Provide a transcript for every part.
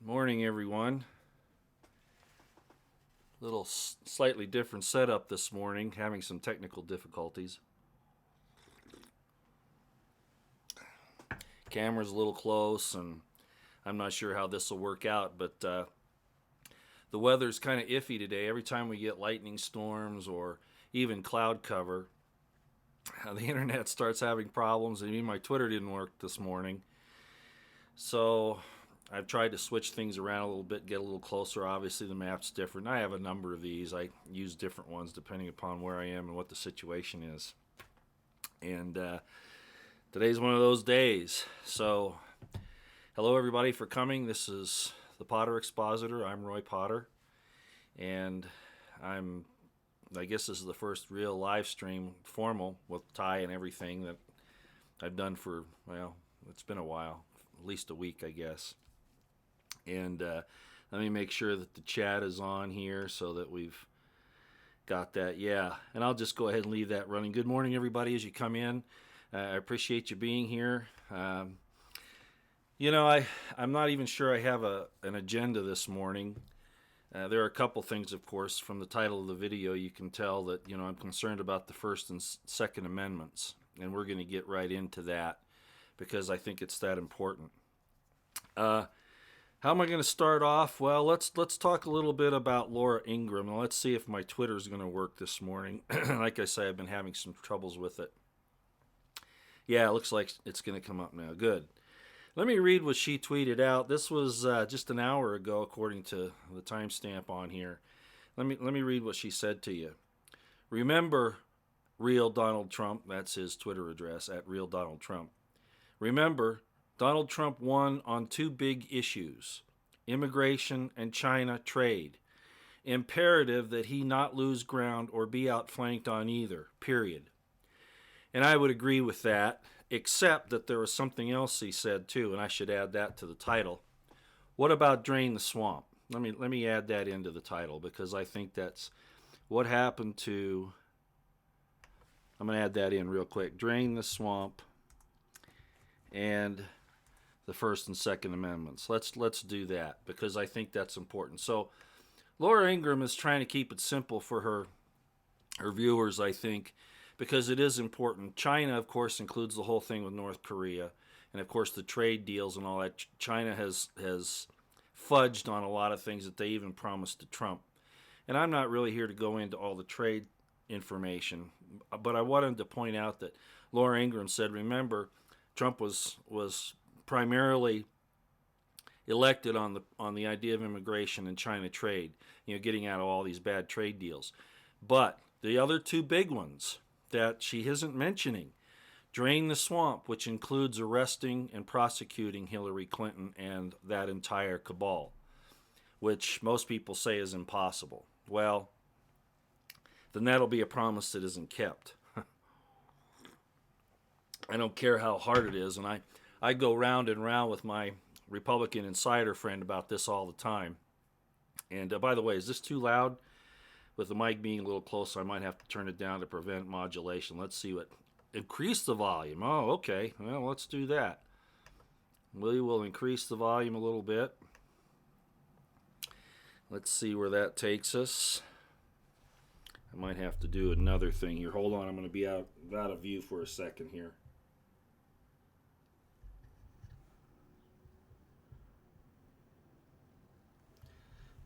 Morning, everyone. Little slightly different setup this morning, having some technical difficulties. Camera's a little close, and I'm not sure how this will work out, but the weather's kind of iffy today. Every time we get lightning storms or even cloud cover, the internet starts having problems, and even my Twitter didn't work this morning. So I've tried to switch things around a little bit, get a little closer. Obviously, the map's different. I have a number of these. I use different ones depending upon where I am and what the situation is. And today's one of those days. So, hello, everybody, for coming. This is the Potter Expositor. I'm Roy Potter. And I guess this is the first real live stream, formal, with Ty and everything that I've done for, well, it's been a while. At least a week, I guess. And let me make sure that the chat is on here so that we've got that. Yeah, and I'll just go ahead and leave that running. Good morning, everybody, as you come in. I appreciate you being here. I'm not even sure I have an agenda this morning. There are a couple things, of course. From the title of the video, you can tell that, I'm concerned about the First and Second Amendments, and we're going to get right into that because I think it's that important. How am I going to start off? Well, let's talk a little bit about Laura Ingraham. Let's see if my Twitter is going to work this morning. Like I say, I've been having some troubles with it. Yeah, it looks like it's going to come up now. Good. Let me read what she tweeted out. This was just an hour ago, according to the timestamp on here. Let me read what she said to you. Remember, real Donald Trump. That's his Twitter address, at real Donald Trump. Remember, Donald Trump won on two big issues, immigration and China trade. Imperative that he not lose ground or be outflanked on either, period. And I would agree with that, except that there was something else he said too, and I should add that to the title. What about drain the swamp? Let me add that into the title because I think that's what happened to, I'm going to add that in real quick, drain the swamp and the First and Second Amendments. Let's do that because I think that's important. So Laura Ingraham is trying to keep it simple for her viewers, I think, because it is important. China, of course, includes the whole thing with North Korea, and of course the trade deals and all that. China has fudged on a lot of things that they even promised to Trump. And I'm not really here to go into all the trade information, but I wanted to point out that Laura Ingraham said, remember, Trump was primarily elected on the idea of immigration and China trade, getting out of all these bad trade deals. But the other two big ones that she isn't mentioning, drain the swamp, which includes arresting and prosecuting Hillary Clinton and that entire cabal, which most people say is impossible. Well, then that'll be a promise that isn't kept. I don't care how hard it is, and I go round and round with my Republican insider friend about this all the time. And by the way, is this too loud? With the mic being a little closer, I might have to turn it down to prevent modulation. Let's see what... Increase the volume. Oh, okay. Well, let's do that. We will increase the volume a little bit. Let's see where that takes us. I might have to do another thing here. Hold on, I'm going to be out of view for a second here.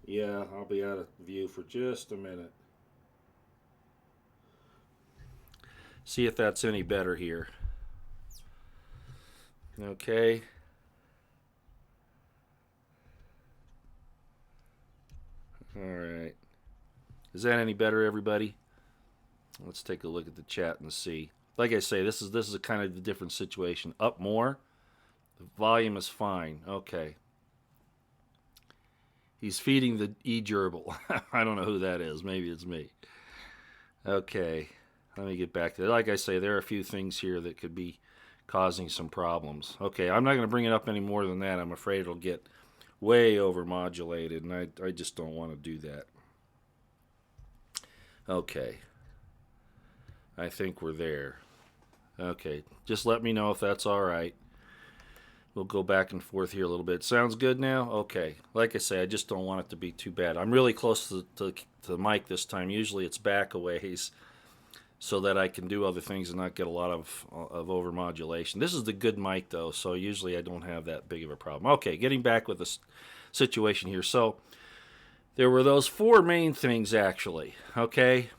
Yeah, I'll be out of view for just a minute. See if that's any better here. Okay. All right. Is that any better, everybody? Let's take a look at the chat and see. Like I say, this is a kind of a different situation. Up more. The volume is fine. Okay. He's feeding the e-gerbil. I don't know who that is. Maybe it's me. Okay. Let me get back to that. Like I say, there are a few things here that could be causing some problems. Okay, I'm not going to bring it up any more than that. I'm afraid it'll get way over-modulated, and I just don't want to do that. Okay. I think we're there. Okay, just let me know if that's all right. We'll go back and forth here a little bit. Sounds good now? Okay. Like I say, I just don't want it to be too bad. I'm really close to the mic this time. Usually it's back a ways so that I can do other things and not get a lot of overmodulation. This is the good mic, though, so usually I don't have that big of a problem. Okay, getting back with the situation here. So there were those four main things, actually. Okay?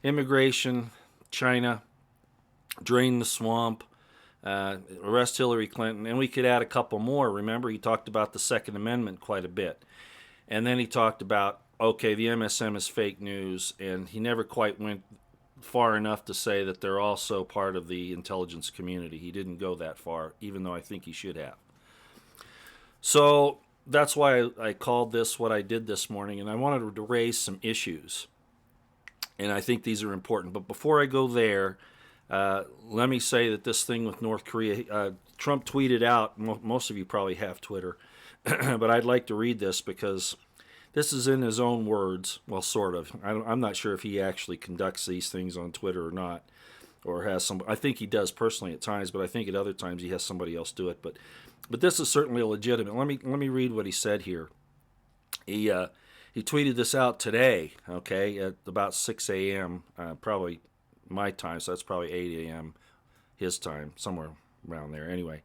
Immigration, China, drain the swamp, arrest Hillary Clinton, and we could add a couple more. Remember, he talked about the Second Amendment quite a bit. And then he talked about, okay, the MSM is fake news, and he never quite went far enough to say that they're also part of the intelligence community. He didn't go that far, even though I think he should have. So that's why I called this what I did this morning, and I wanted to raise some issues. And I think these are important. But before I go there, let me say that this thing with North Korea, Trump tweeted out, most of you probably have Twitter, but I'd like to read this because this is in his own words. Well, sort of. I'm not sure if he actually conducts these things on Twitter or not, or has some. I think he does personally at times, but I think at other times he has somebody else do it. But this is certainly legitimate. Let me read what he said here. He tweeted this out today, okay, at about 6 a.m., probably my time, so that's probably 8 a.m. his time, somewhere around there. Anyway,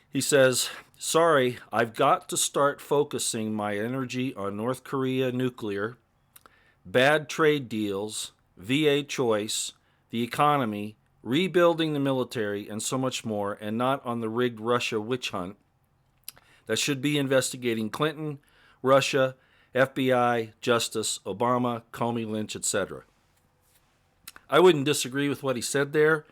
he says, sorry, I've got to start focusing my energy on North Korea nuclear, bad trade deals, VA choice, the economy, rebuilding the military, and so much more, and not on the rigged Russia witch hunt that should be investigating Clinton, Russia, FBI, Justice, Obama, Comey, Lynch, etc. I wouldn't disagree with what he said there,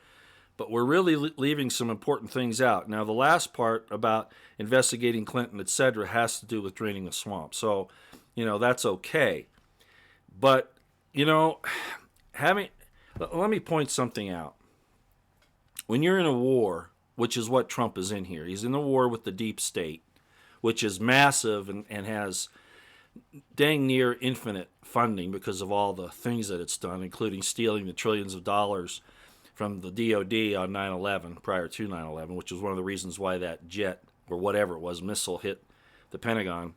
but we're really leaving some important things out. Now, the last part about investigating Clinton, etc., has to do with draining the swamp. So, that's okay. But, let me point something out. When you're in a war, which is what Trump is in here, he's in a war with the deep state, which is massive and has dang near infinite funding because of all the things that it's done, including stealing the trillions of dollars from the DOD on 9/11, prior to 9/11, which was one of the reasons why that jet, or whatever it was, missile hit the Pentagon.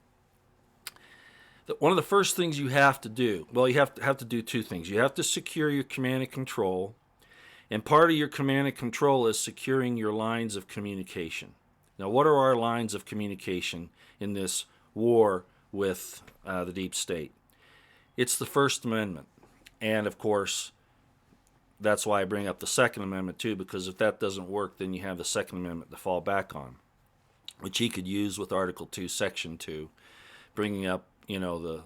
One of the first things you have to do, well, you have to do two things. You have to secure your command and control, and part of your command and control is securing your lines of communication. Now, what are our lines of communication in this war with the deep state? It's the First Amendment. And, of course, that's why I bring up the Second Amendment, too, because if that doesn't work, then you have the Second Amendment to fall back on, which he could use with Article 2, Section 2, bringing up, the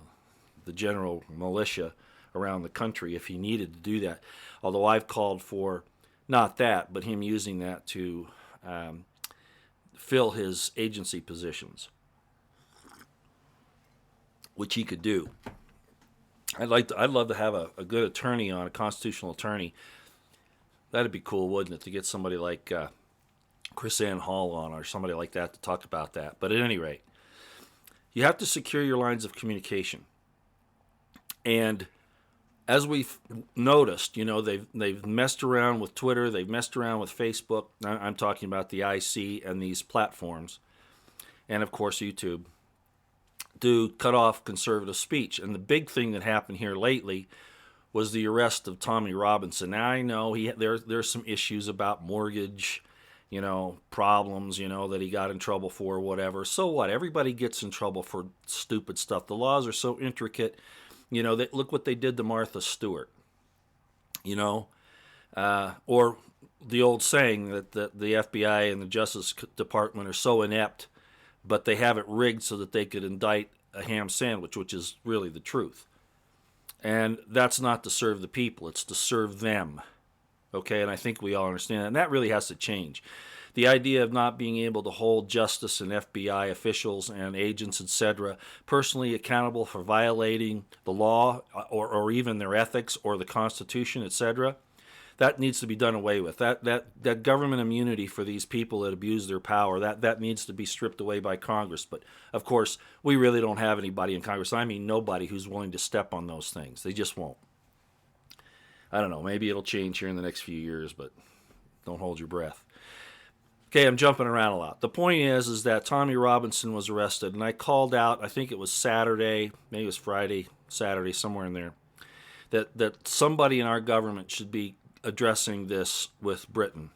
general militia around the country if he needed to do that. Although I've called for not that, but him using that to fill his agency positions, which he could do. I'd love to have a good attorney on, a constitutional attorney. That'd be cool, wouldn't it, to get somebody like Chris Ann Hall on, or somebody like that, to talk about that. But at any rate, you have to secure your lines of communication. And as we've noticed, they've messed around with Twitter, they've messed around with Facebook. I'm talking about the IC and these platforms, and of course YouTube, to cut off conservative speech. And the big thing that happened here lately was the arrest of Tommy Robinson. Now, I know there's some issues about mortgage, problems, that he got in trouble for, whatever. So what? Everybody gets in trouble for stupid stuff. The laws are so intricate. Look what they did to Martha Stewart. Or the old saying that the FBI and the Justice Department are so inept, but they have it rigged so that they could indict a ham sandwich, which is really the truth. And that's not to serve the people, it's to serve them. Okay, and I think we all understand that. And that really has to change. The idea of not being able to hold justice and FBI officials and agents, etc., personally accountable for violating the law or even their ethics or the Constitution, etc., that needs to be done away with. That government immunity for these people that abuse their power, that needs to be stripped away by Congress. But, of course, we really don't have anybody in Congress, I mean nobody, who's willing to step on those things. They just won't. I don't know, maybe it'll change here in the next few years, but don't hold your breath. Okay, I'm jumping around a lot. The point is that Tommy Robinson was arrested, and I called out, I think it was Saturday, maybe it was Friday, Saturday, somewhere in there, that somebody in our government should be addressing this with Britain.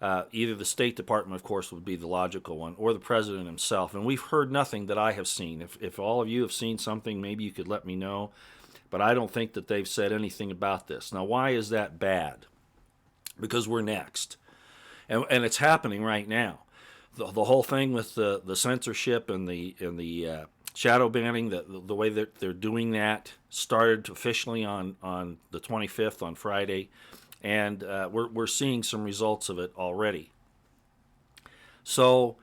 Either the State Department, of course, would be the logical one, or the President himself. And we've heard nothing that I have seen. If all of you have seen something, maybe you could let me know. But I don't think that they've said anything about this. Now, why is that bad? Because we're next. And it's happening right now. The whole thing with the censorship and the shadow banning, the way that they're doing that started officially on the 25th, on Friday. And we're seeing some results of it already. So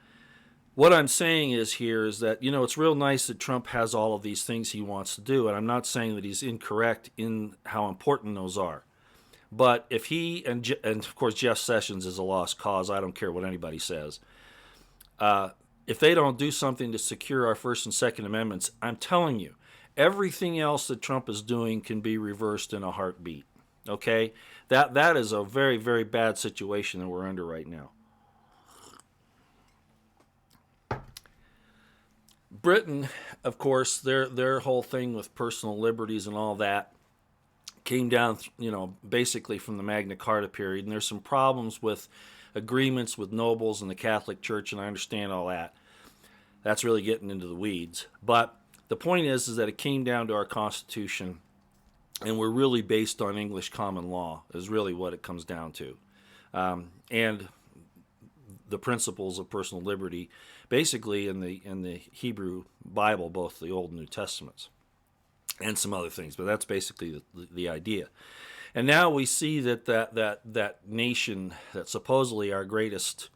what I'm saying is that, it's real nice that Trump has all of these things he wants to do, and I'm not saying that he's incorrect in how important those are. But if he, and of course Jeff Sessions is a lost cause, I don't care what anybody says. If they don't do something to secure our First and Second Amendments, I'm telling you, everything else that Trump is doing can be reversed in a heartbeat. Okay? That is a very, very bad situation that we're under right now. Britain, of course, their whole thing with personal liberties and all that came down, basically from the Magna Carta period. And there's some problems with agreements with nobles and the Catholic Church, and I understand all that. That's really getting into the weeds. But the point is that it came down to our Constitution, and we're really based on English common law, is really what it comes down to. And the principles of personal liberty, basically in the Hebrew Bible, both the Old and New Testaments, and some other things, but that's basically the idea. And now we see that nation, that supposedly our greatest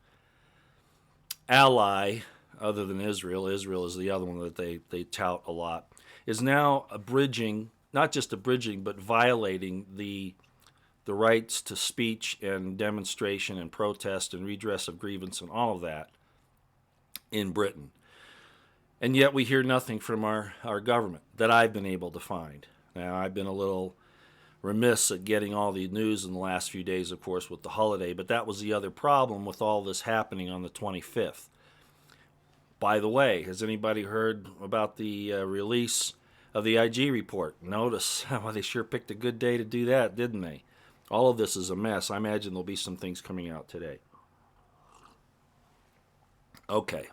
ally, other than Israel is the other one that they tout a lot, is now abridging, not just abridging, but violating the rights to speech and demonstration and protest and redress of grievance and all of that in Britain. And yet we hear nothing from our government that I've been able to find. Now, I've been a little remiss at getting all the news in the last few days, of course, with the holiday, but that was the other problem with all this happening on the 25th. By the way, has anybody heard about the release of the IG report? Notice, well, they sure picked a good day to do that, didn't they? All of this is a mess. I imagine there'll be some things coming out today. Okay.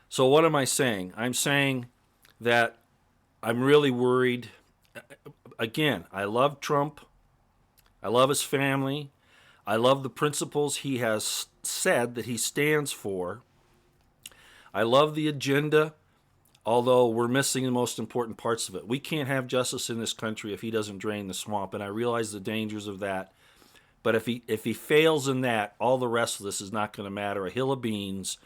So what am I saying? I'm saying that I'm really worried. Again, I love Trump. I love his family. I love the principles he has said that he stands for. I love the agenda, although we're missing the most important parts of it. We can't have justice in this country if he doesn't drain the swamp, and I realize the dangers of that. But if he fails in that, all the rest of this is not going to matter a hill of beans,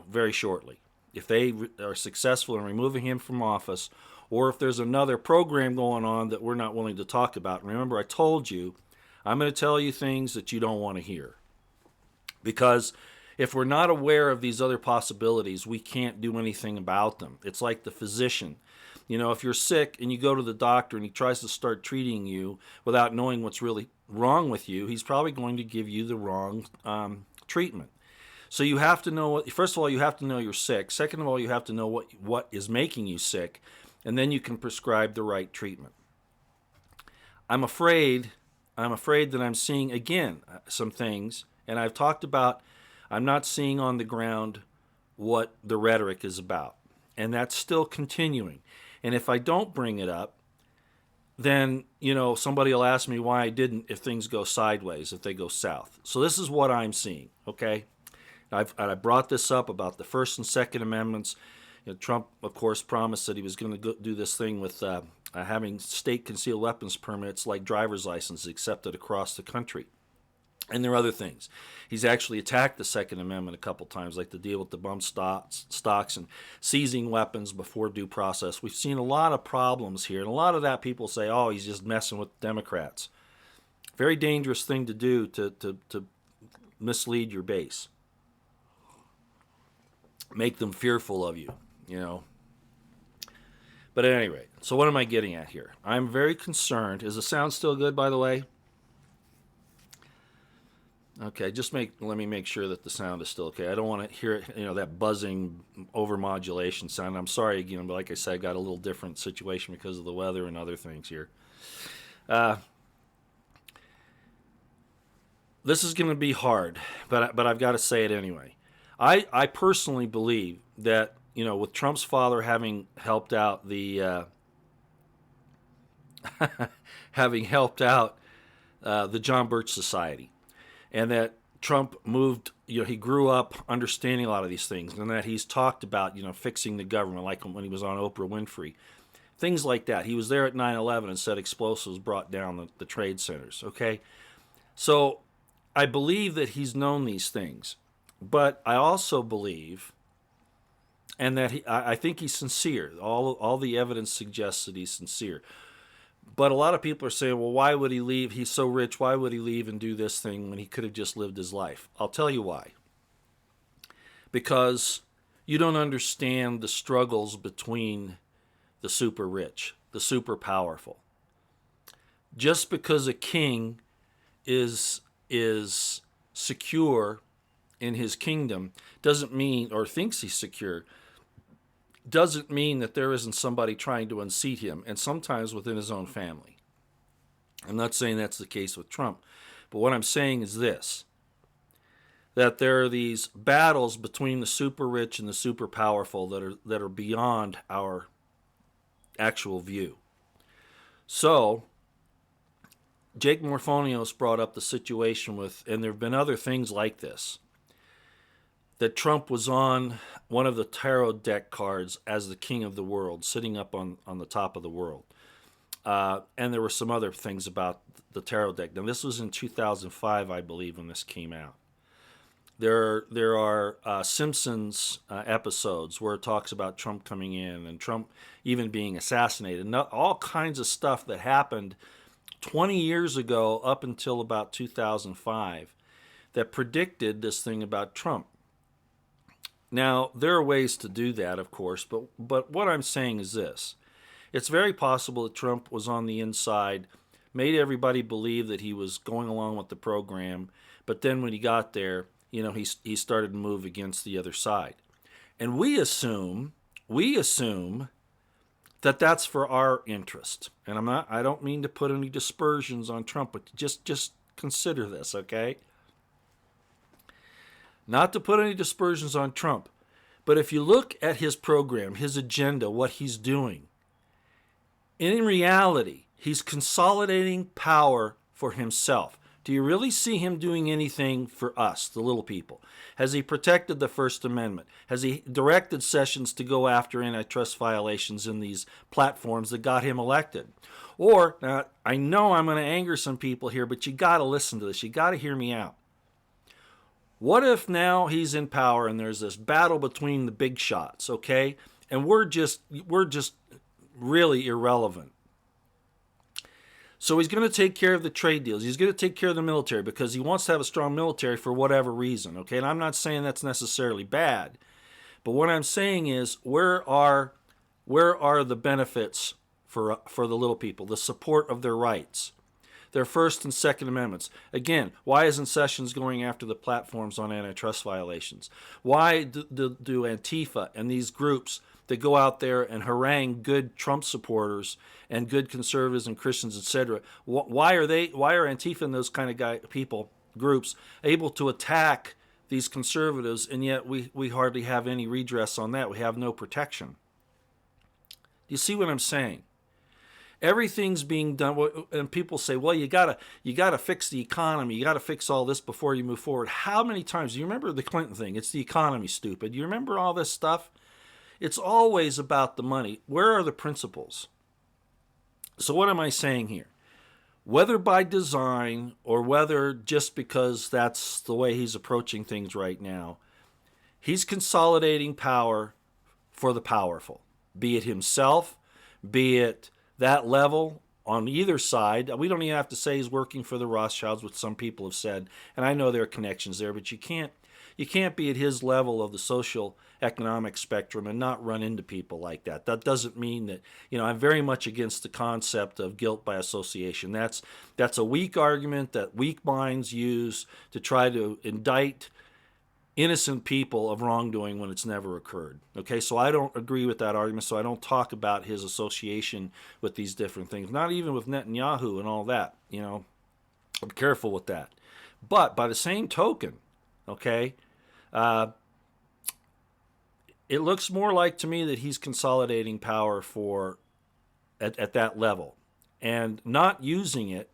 very shortly. If they are successful in removing him from office, or if there's another program going on that we're not willing to talk about. Remember, I told you, I'm going to tell you things that you don't want to hear. Because if we're not aware of these other possibilities, we can't do anything about them. It's like the physician. If you're sick and you go to the doctor and he tries to start treating you without knowing what's really wrong with you, he's probably going to give you the wrong treatment. So you have to know first of all, you have to know you're sick. Second of all, you have to know what is making you sick, and then you can prescribe the right treatment. I'm afraid that I'm seeing, again, some things, and I've talked about, I'm not seeing on the ground what the rhetoric is about. And that's still continuing. And if I don't bring it up, then, somebody will ask me why I didn't if things go sideways, if they go south. So this is what I'm seeing, okay? I brought this up about the First and Second Amendments. Trump, of course, promised that he was going to do this thing with having state concealed weapons permits like driver's licenses accepted across the country. And there are other things. He's actually attacked the Second Amendment a couple times, like the deal with the bump stocks and seizing weapons before due process. We've seen a lot of problems here, and a lot of that people say, oh, he's just messing with Democrats. Very dangerous thing to do to mislead your base. Make them fearful of you, But at any rate, so what am I getting at here? I'm very concerned. Is the sound still good, by the way? Okay, let me make sure that the sound is still okay. I don't want to hear that buzzing overmodulation sound. I'm sorry again, but like I said, I got a little different situation because of the weather and other things here. This is going to be hard, but I've got to say it anyway. I personally believe that with Trump's father having helped out having helped out the John Birch Society, and that Trump moved, he grew up understanding a lot of these things, and that he's talked about, fixing the government, like when he was on Oprah Winfrey, things like that. He was there at 9/11 and said explosives brought down the trade centers. Okay, so I believe that he's known these things, but I also believe, and that I think he's sincere. All the evidence suggests that he's sincere. But a lot of people are saying, well, why would he leave? He's so rich. Why would he leave and do this thing when he could have just lived his life? I'll tell you why. Because you don't understand the struggles between the super rich, the super powerful. Just because a king is secure in his kingdom doesn't mean, or thinks he's secure, doesn't mean that there isn't somebody trying to unseat him, and sometimes within his own family. I'm not saying that's the case with Trump, but what I'm saying is this, that there are these battles between the super rich and the super powerful that are beyond our actual view. So Jake Morphonios brought up the situation with, and there have been other things like this, that Trump was on one of the tarot deck cards as the king of the world, sitting up on the top of the world. And there were some other things about the tarot deck. Now, this was in 2005, I believe, when this came out. There are Simpsons episodes where it talks about Trump coming in and Trump even being assassinated, and all kinds of stuff that happened 20 years ago up until about 2005 that predicted this thing about Trump. Now, there are ways to do that, of course, but what I'm saying is this. It's very possible that Trump was on the inside, made everybody believe that he was going along with the program, but then when he got there, he started to move against the other side. And we assume that that's for our interest. And I don't mean to put any dispersions on Trump, but just consider this, okay? Not to put any dispersions on Trump, but if you look at his program, his agenda, what he's doing, in reality, he's consolidating power for himself. Do you really see him doing anything for us, the little people? Has he protected the First Amendment? Has he directed Sessions to go after antitrust violations in these platforms that got him elected? Or, now, I know I'm going to anger some people here, but you got to listen to this. You got to hear me out. What if now he's in power and there's this battle between the big shots, okay? And we're just really irrelevant. So he's going to take care of the trade deals. He's going to take care of the military because he wants to have a strong military for whatever reason, okay? And I'm not saying that's necessarily bad. But what I'm saying is, where are the benefits for the little people, the support of their rights? Their First and Second Amendments. Again, why isn't Sessions going after the platforms on antitrust violations? Why do Antifa and these groups that go out there and harangue good Trump supporters and good conservatives and Christians, etc., why are Antifa and those kind of groups able to attack these conservatives, and yet we hardly have any redress on that? We have no protection. Do you see what I'm saying? Everything's being done, and people say, well, you gotta fix the economy, you gotta fix all this before you move forward. How many times, do you remember the Clinton thing? It's the economy, stupid. You remember all this stuff? It's always about the money. Where are the principles? So what am I saying here? Whether by design or whether just because that's the way he's approaching things right now, he's consolidating power for the powerful, be it himself, be it that level on either side. We don't even have to say he's working for the Rothschilds, which some people have said, and I know there are connections there, but you can't You can't be at his level of the social economic spectrum and not run into people like that. That doesn't mean that, I'm very much against the concept of guilt by association. That's a weak argument that weak minds use to try to indict innocent people of wrongdoing when it's never occurred. Okay, so I don't agree with that argument, so I don't talk about his association with these different things, not even with Netanyahu and all that. I'm careful with that. But by the same token, okay, it looks more like to me that he's consolidating power at that level and not using it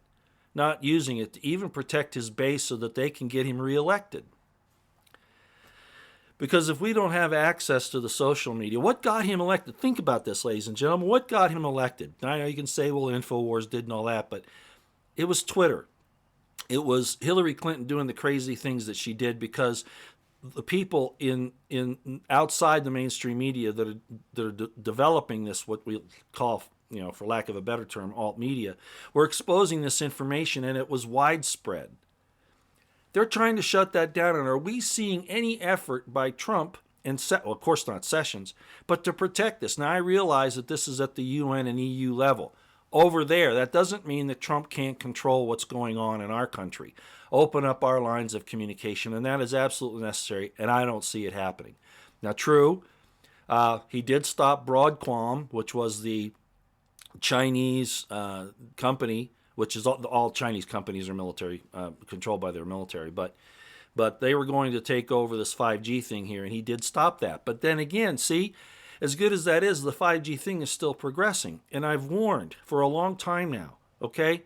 to even protect his base so that they can get him reelected. Because if we don't have access to the social media, what got him elected? Think about this, ladies and gentlemen. What got him elected? I know you can say, well, InfoWars did and all that, but it was Twitter. It was Hillary Clinton doing the crazy things that she did because the people in outside the mainstream media that are developing this, what we call, for lack of a better term, alt media, were exposing this information, and it was widespread. They're trying to shut that down. And are we seeing any effort by Trump, of course not Sessions, but to protect this? Now, I realize that this is at the UN and EU level. Over there, that doesn't mean that Trump can't control what's going on in our country. Open up our lines of communication, and that is absolutely necessary, and I don't see it happening. Now, true, he did stop Broadcom, which was the Chinese company, which is all Chinese companies are military, controlled by their military. But they were going to take over this 5G thing here, and he did stop that. But then again, see, as good as that is, the 5G thing is still progressing. And I've warned for a long time now, okay,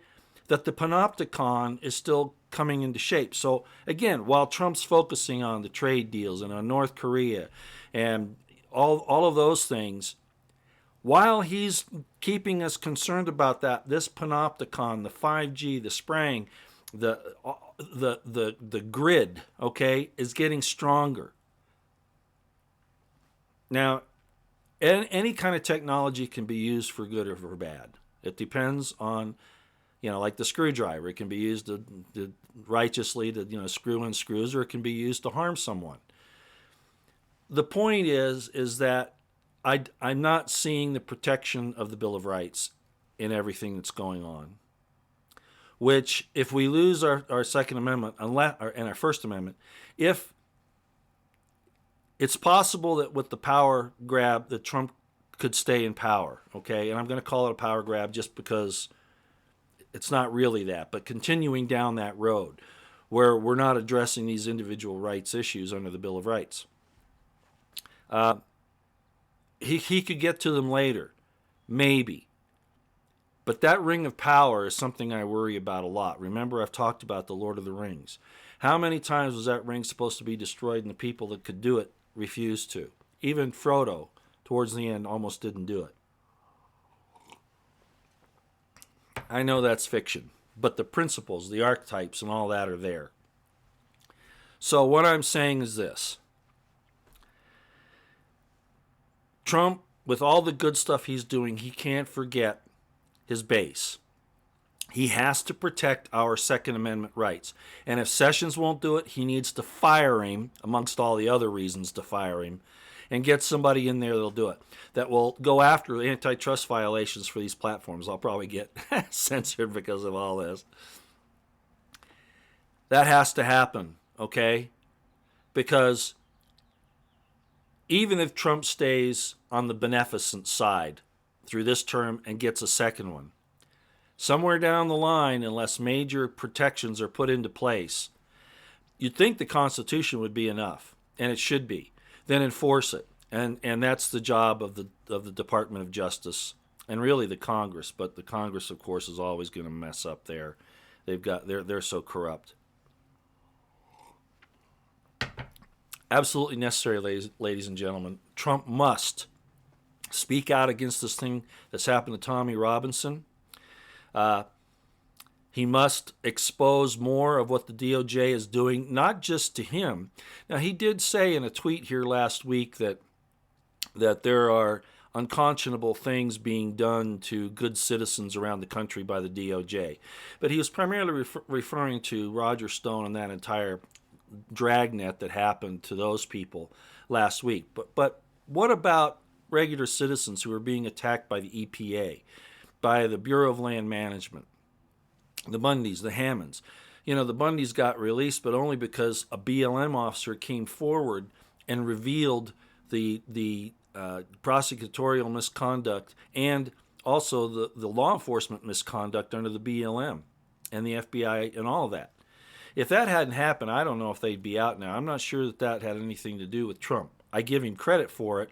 that the panopticon is still coming into shape. So again, while Trump's focusing on the trade deals and on North Korea and all of those things, while he's keeping us concerned about that, this panopticon, the 5G, the spraying, the grid, okay, is getting stronger. Now, any kind of technology can be used for good or for bad. It depends on, like the screwdriver. It can be used to righteously to screw in screws, or it can be used to harm someone. The point is that I'm not seeing the protection of the Bill of Rights in everything that's going on. Which, if we lose our Second Amendment and our First Amendment, if it's possible that with the power grab that Trump could stay in power, okay? And I'm going to call it a power grab just because it's not really that, but continuing down that road where we're not addressing these individual rights issues under the Bill of Rights. He could get to them later, maybe. But that ring of power is something I worry about a lot. Remember, I've talked about the Lord of the Rings. How many times was that ring supposed to be destroyed and the people that could do it refused to? Even Frodo, towards the end, almost didn't do it. I know that's fiction, but the principles, the archetypes, and all that are there. So what I'm saying is this. Trump, with all the good stuff he's doing, he can't forget his base. He has to protect our Second Amendment rights. And if Sessions won't do it, he needs to fire him, amongst all the other reasons to fire him, and get somebody in there that'll do it, that will go after the antitrust violations for these platforms. I'll probably get censored because of all this. That has to happen, okay? Because even if Trump stays on the beneficent side through this term and gets a second one, somewhere down the line, unless major protections are put into place, you'd think the Constitution would be enough, and it should be. Then enforce it, and that's the job of the Department of Justice and really the Congress. But the Congress, of course, is always going to mess up there. They're so corrupt. Absolutely necessary, ladies and gentlemen. Trump must speak out against this thing that's happened to Tommy Robinson. He must expose more of what the DOJ is doing, not just to him. Now, he did say in a tweet here last week that there are unconscionable things being done to good citizens around the country by the DOJ. But he was primarily referring to Roger Stone and that entire dragnet that happened to those people last week. But what about regular citizens who are being attacked by the EPA, by the Bureau of Land Management, the Bundys, the Hammonds? The Bundys got released, but only because a BLM officer came forward and revealed the prosecutorial misconduct and also the law enforcement misconduct under the BLM and the FBI and all of that. If that hadn't happened, I don't know if they'd be out now. I'm not sure that had anything to do with Trump. I give him credit for it,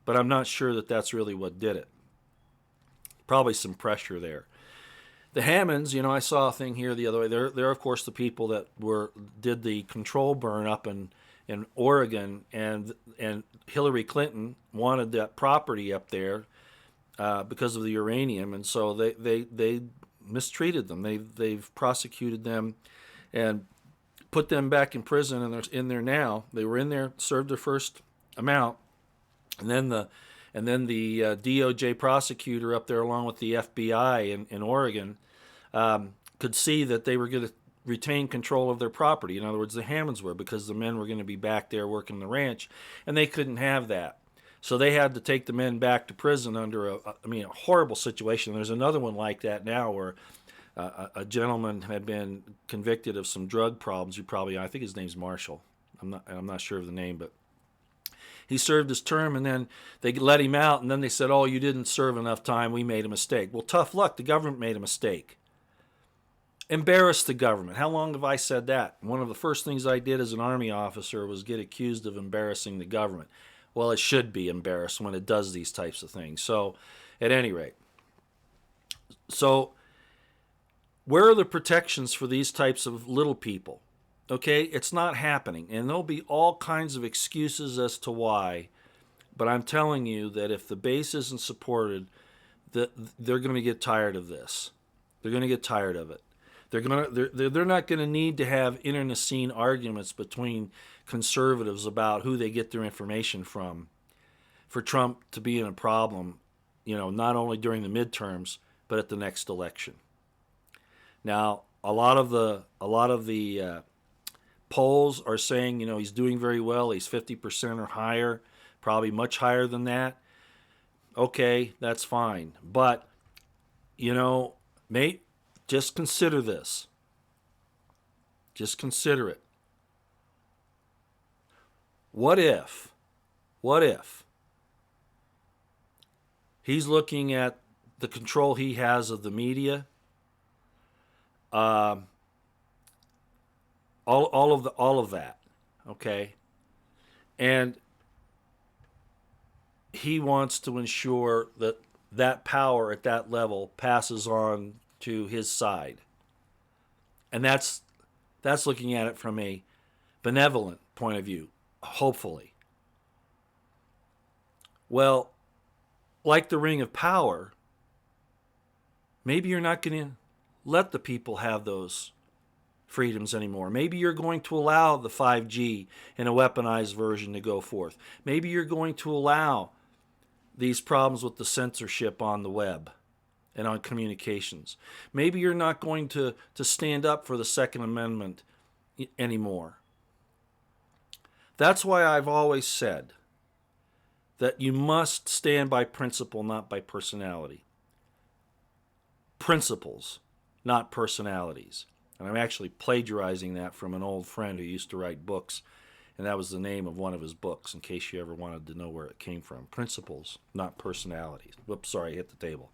but I'm not sure that that's really what did it. Probably some pressure there. The Hammonds, I saw a thing here the other way. They're of course the people that did the control burn up in Oregon, and Hillary Clinton wanted that property up there because of the uranium, and so they mistreated them. They've prosecuted them and put them back in prison, and they're in there now. They were in there, served their first amount, and then the DOJ prosecutor up there, along with the FBI in Oregon, could see that they were going to retain control of their property. In other words, the Hammonds were, because the men were going to be back there working the ranch, and they couldn't have that. So they had to take the men back to prison under a horrible situation. There's another one like that now where a gentleman had been convicted of some drug problems. I think his name's Marshall. I'm not sure of the name, but he served his term, and then they let him out, and then they said, "Oh, you didn't serve enough time. We made a mistake." Well, tough luck. The government made a mistake. Embarrass the government. How long have I said that? One of the first things I did as an Army officer was get accused of embarrassing the government. Well, it should be embarrassed when it does these types of things. So, at any rate, where are the protections for these types of little people? Okay, it's not happening, and there'll be all kinds of excuses as to why, but I'm telling you that if the base isn't supported, they're going to get tired of this. They're going to get tired of it. They're not going to need to have internecine arguments between conservatives about who they get their information from for Trump to be in a problem, not only during the midterms but at the next election. Now, a lot of the polls are saying, he's doing very well. He's 50% or higher, probably much higher than that. Okay, that's fine. But, mate, just consider this. Just consider it. What if he's looking at the control he has of the media, all of that, okay, and he wants to ensure that power at that level passes on to his side, and that's looking at it from a benevolent point of view, hopefully. Well, like the Ring of Power, maybe you're not going to let the people have those freedoms anymore. Maybe you're going to allow the 5G in a weaponized version to go forth. Maybe you're going to allow these problems with the censorship on the web and on communications. Maybe you're not going to stand up for the Second Amendment anymore. That's why I've always said that you must stand by principle, not by personality. Principles, not personalities. And I'm actually plagiarizing that from an old friend who used to write books, and that was the name of one of his books, in case you ever wanted to know where it came from. Principles, not personalities. Whoops, sorry, I hit the table.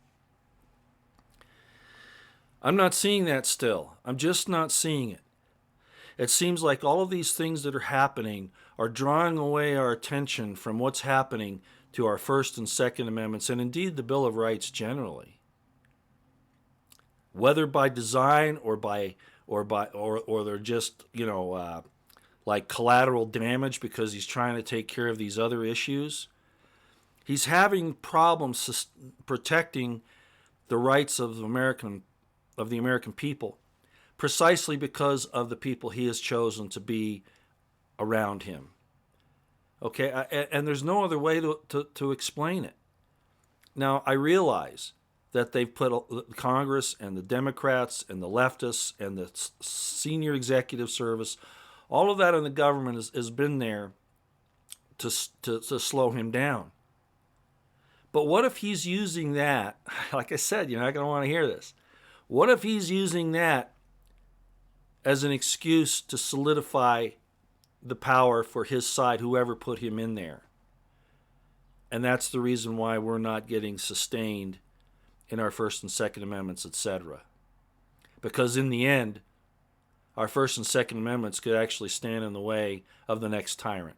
I'm not seeing that still. I'm just not seeing it. It seems like all of these things that are happening are drawing away our attention from what's happening to our First and Second Amendments, and indeed the Bill of Rights generally. Whether by design or they're just, like collateral damage because he's trying to take care of these other issues. He's having problems protecting the rights of the American people, precisely because of the people he has chosen to be around him. Okay, and there's no other way to explain it. Now, I realize that they've put Congress and the Democrats and the leftists and the senior executive service All of that in the government has been there to slow him down. But what if he's using that? Like I said, you're not going to want to hear this. What if he's using that as an excuse to solidify the power for his side, whoever put him in there? And that's the reason why we're not getting sustained in our First and Second Amendments, etc. Because in the end, our First and Second Amendments could actually stand in the way of the next tyrant.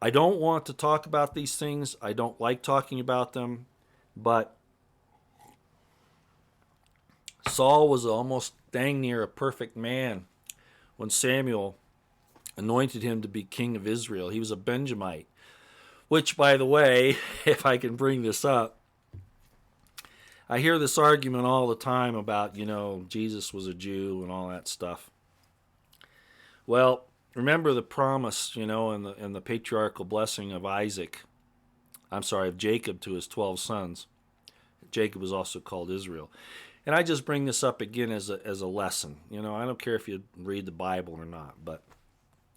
I don't want to talk about these things. I don't like talking about them. But Saul was almost dang near a perfect man when Samuel anointed him to be king of Israel. He was a Benjamite. Which, by the way, if I can bring this up, I hear this argument all the time about, Jesus was a Jew and all that stuff. Well, remember the promise, in the patriarchal blessing of Jacob to his 12 sons. Jacob was also called Israel. And I just bring this up again as a lesson. I don't care if you read the Bible or not,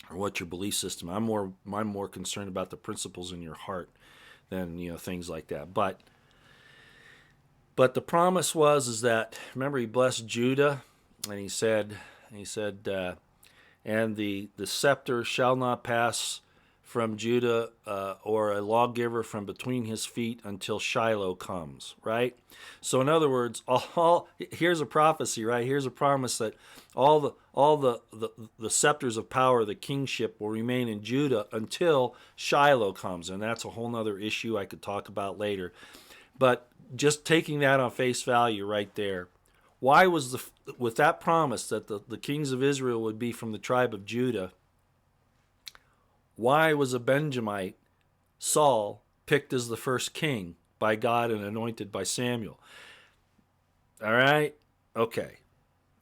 or what's your belief system. I'm more concerned about the principles in your heart than things like that. But the promise is that, remember, he blessed Judah, and he said, and the scepter shall not pass from Judah or a lawgiver from between his feet until Shiloh comes, right? So in other words, here's a prophecy, right? Here's a promise that all the scepters of power, the kingship, will remain in Judah until Shiloh comes, and that's a whole other issue I could talk about later. But just taking that on face value right there, why was with that promise that the kings of Israel would be from the tribe of Judah, why was a Benjamite, Saul, picked as the first king by God and anointed by Samuel? All right? Okay.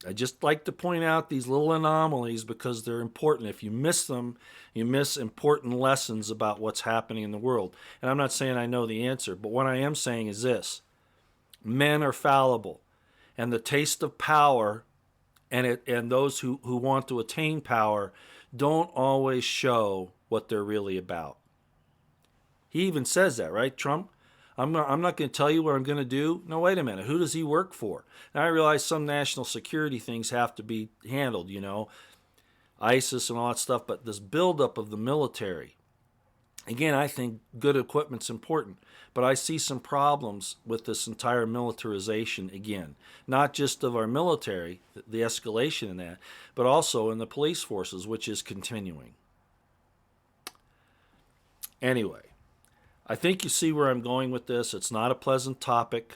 I just like to point out these little anomalies because they're important. If you miss them, you miss important lessons about what's happening in the world. And I'm not saying I know the answer, but what I am saying is this. Men are fallible. And the taste of power and those who want to attain power don't always show what they're really about. He even says that, right, Trump? I'm not going to tell you what I'm going to do. No, wait a minute. Who does he work for? Now, I realize some national security things have to be handled, ISIS and all that stuff, but this buildup of the military, again, I think good equipment's important, but I see some problems with this entire militarization again, not just of our military, the escalation in that, but also in the police forces, which is continuing. Anyway, I think you see where I'm going with this. It's not a pleasant topic.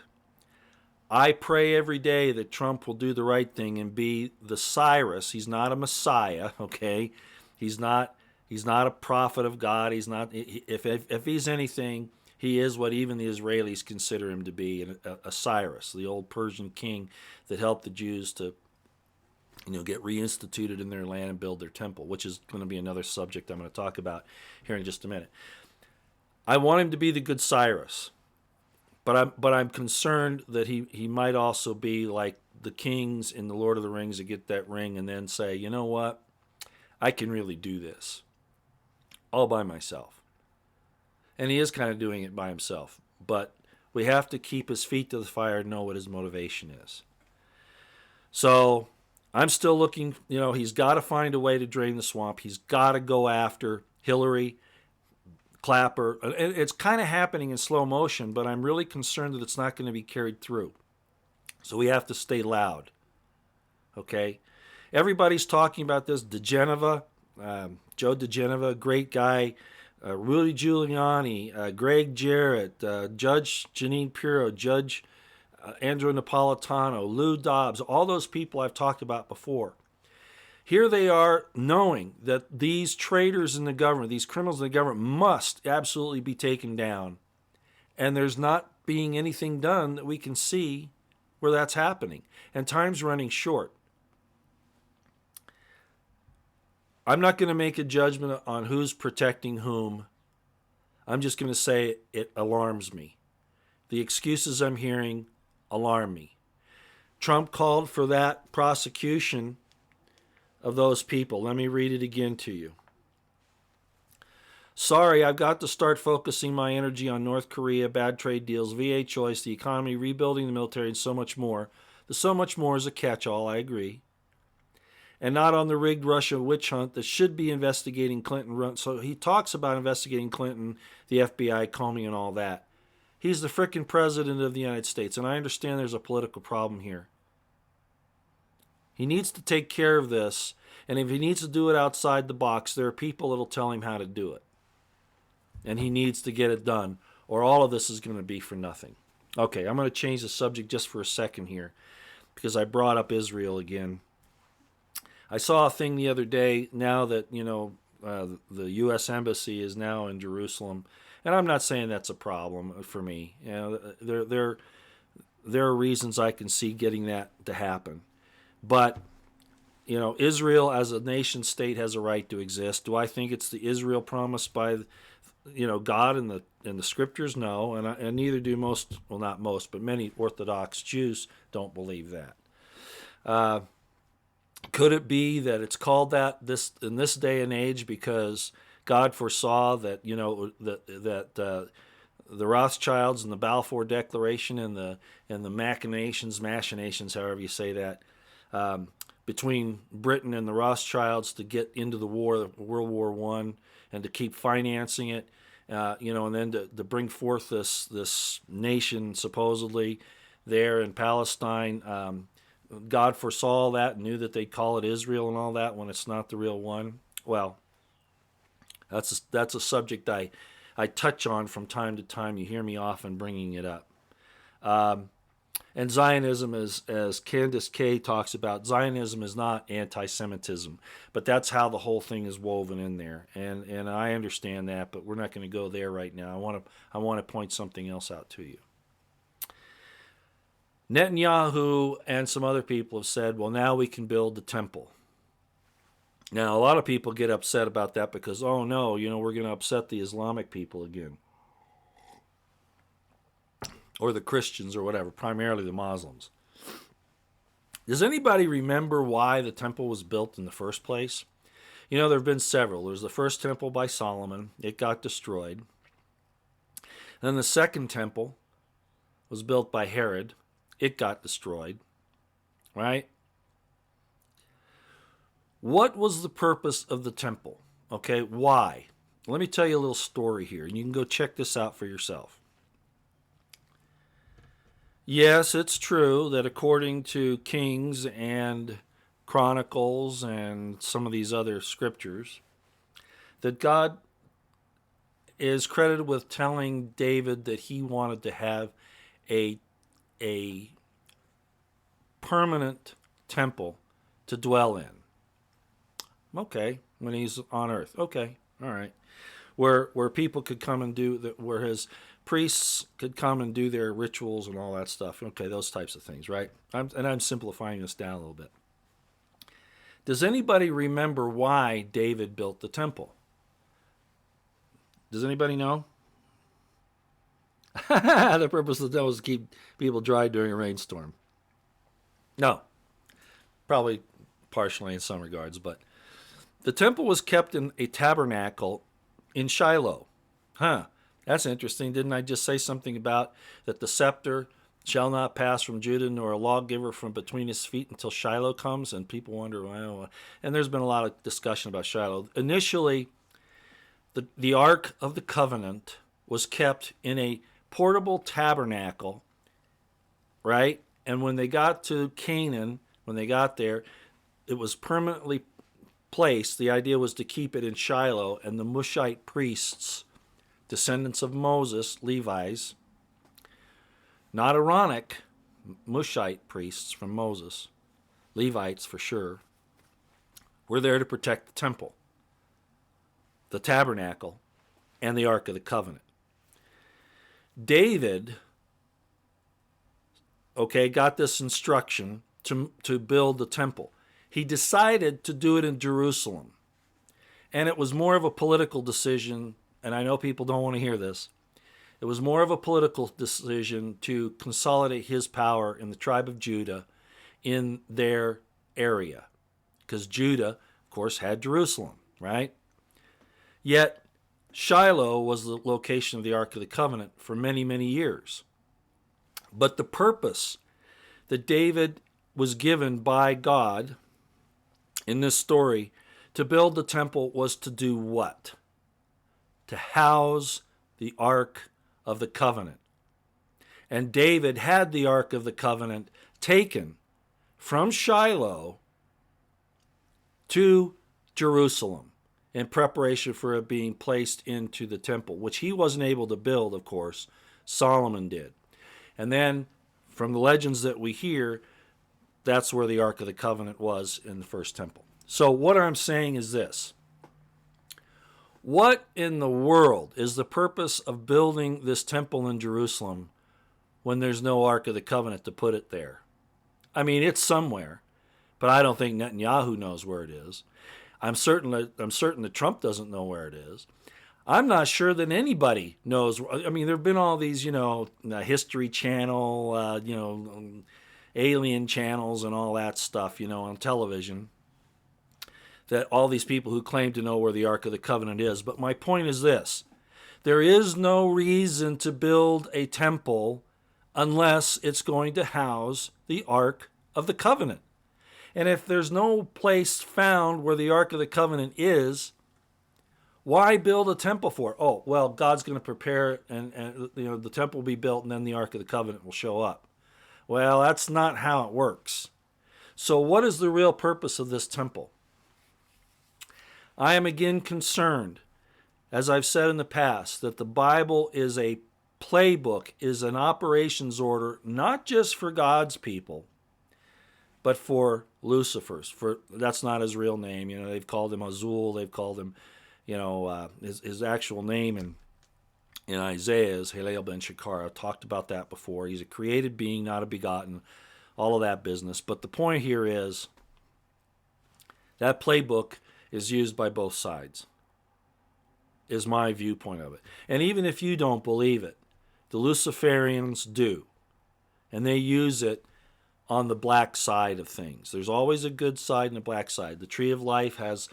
I pray every day that Trump will do the right thing and be the Cyrus. He's not a Messiah, okay? He's not a prophet of God. He's not. If he's anything, he is what even the Israelis consider him to be, a Cyrus, the old Persian king that helped the Jews to, get reinstituted in their land and build their temple, which is going to be another subject I'm going to talk about here in just a minute. I want him to be the good Cyrus, but I'm concerned that he might also be like the kings in the Lord of the Rings that get that ring and then say, you know what, I can really do this all by myself. And he is kind of doing it by himself, but we have to keep his feet to the fire and know what his motivation is. So I'm still looking, he's got to find a way to drain the swamp. He's got to go after Hillary, Clapper. It's kind of happening in slow motion, but I'm really concerned that it's not going to be carried through. So we have to stay loud. Okay? Everybody's talking about this. Joe DeGeneva, great guy. Rudy Giuliani, Greg Jarrett, Judge Jeanine Pirro, Judge Andrew Napolitano, Lou Dobbs, all those people I've talked about before. Here they are knowing that these traitors in the government, these criminals in the government must absolutely be taken down. And there's not being anything done that we can see where that's happening. And time's running short. I'm not going to make a judgment on who's protecting whom. I'm just going to say it alarms me. The excuses I'm hearing alarm me. Trump called for that prosecution of those people. Let me read it again to you. Sorry, I've got to start focusing my energy on North Korea, bad trade deals, VA choice, the economy, rebuilding the military, and so much more. The so much more is a catch-all, I agree. And not on the rigged Russia witch hunt that should be investigating Clinton. So he talks about investigating Clinton, the FBI, Comey, and all that. He's the frickin' president of the United States, and I understand there's a political problem here. He needs to take care of this, and if he needs to do it outside the box, there are people that'll tell him how to do it. And he needs to get it done, or all of this is going to be for nothing. Okay, I'm going to change the subject just for a second here, because I brought up Israel again. I saw a thing the other day, now that, the U.S. Embassy is now in Jerusalem, and I'm not saying that's a problem for me. There are reasons I can see getting that to happen. But, Israel as a nation state has a right to exist. Do I think it's the Israel promised by God in the scriptures? No, and neither do most, well, not most, but many Orthodox Jews don't believe that. Could it be that it's called that in this day and age because God foresaw that the Rothschilds and the Balfour Declaration and the machinations, however you say that, between Britain and the Rothschilds to get into the war, World War I, and to keep financing it, and then to bring forth this nation supposedly there in Palestine. God foresaw that and knew that they'd call it Israel and all that when it's not the real one. Well, that's a subject I touch on from time to time. You hear me often bringing it up. And Zionism, as Candace Kay talks about, Zionism is not anti-Semitism, but that's how the whole thing is woven in there. And I understand that, but we're not going to go there right now. I want to point something else out to you. Netanyahu and some other people have said, well, now we can build the temple. Now, a lot of people get upset about that because, oh no, we're going to upset the Islamic people again. Or the Christians or whatever, primarily the Muslims. Does anybody remember why the temple was built in the first place? There have been several. There's the first temple by Solomon. It got destroyed. Then the second temple was built by Herod. It got destroyed. Right? What was the purpose of the temple? Okay, why? Let me tell you a little story here, and you can go check this out for yourself. Yes, it's true that according to Kings and Chronicles and some of these other scriptures, that God is credited with telling David that he wanted to have a permanent temple to dwell in. Okay, when he's on earth. Okay, all right. Where people could come and where his priests could come and do their rituals and all that stuff. Okay, those types of things, right? I'm simplifying this down a little bit. Does anybody remember why David built the temple? Does anybody know? The purpose of the temple was to keep people dry during a rainstorm. No. Probably partially in some regards, but the temple was kept in a tabernacle in Shiloh. That's interesting. Didn't I just say something about that the scepter shall not pass from Judah, nor a lawgiver from between his feet until Shiloh comes? And people wonder, well, and there's been a lot of discussion about Shiloh. Initially, the Ark of the Covenant was kept in a portable tabernacle, right? And when they got to Canaan, when they got there, it was permanently placed. The idea was to keep it in Shiloh, and the Mushite priests, descendants of Moses, Levites, not Aaronic, Mushite priests from Moses, Levites for sure, were there to protect the temple, the tabernacle, and the Ark of the Covenant. David, got this instruction to build the temple. He decided to do it in Jerusalem. And it was more of a political decision, and I know people don't want to hear this. It was more of a political decision to consolidate his power in the tribe of Judah in their area. because Judah, of course, had Jerusalem, right? Yet Shiloh was the location of the Ark of the Covenant for many, many years. But the purpose that David was given by God in this story to build the temple was to do what? To house the Ark of the Covenant. And David had the Ark of the Covenant taken from Shiloh to Jerusalem in preparation for it being placed into the temple, which he wasn't able to build, of course. Solomon did. And then from the legends that we hear, that's where the Ark of the Covenant was in the first temple. So what I'm saying is this. What in the world is the purpose of building this temple in Jerusalem when there's no Ark of the Covenant to put it there? I mean, it's somewhere, but I don't think Netanyahu knows where it is. I'm certain that Trump doesn't know where it is. I'm not sure that anybody knows. I mean, there have been all these, History Channel, alien channels and all that stuff, on television, that all these people who claim to know where the Ark of the Covenant is. But my point is this. There is no reason to build a temple unless it's going to house the Ark of the Covenant. And if there's no place found where the Ark of the Covenant is, why build a temple for it? Oh, well, God's going to prepare and the temple will be built and then the Ark of the Covenant will show up. Well, that's not how it works. So what is the real purpose of this temple? I am again concerned, as I've said in the past, that the Bible is a playbook, is an operations order, not just for God's people, but for Lucifer's. That's not his real name. They've called him Azul. They've called him, his actual name in Isaiah is Halel ben Shakar. I've talked about that before. He's a created being, not a begotten, all of that business. But the point here is that playbook is used by both sides, is my viewpoint of it. And even if you don't believe it, the Luciferians do. And they use it on the black side of things. There's always a good side and a black side. The tree of life has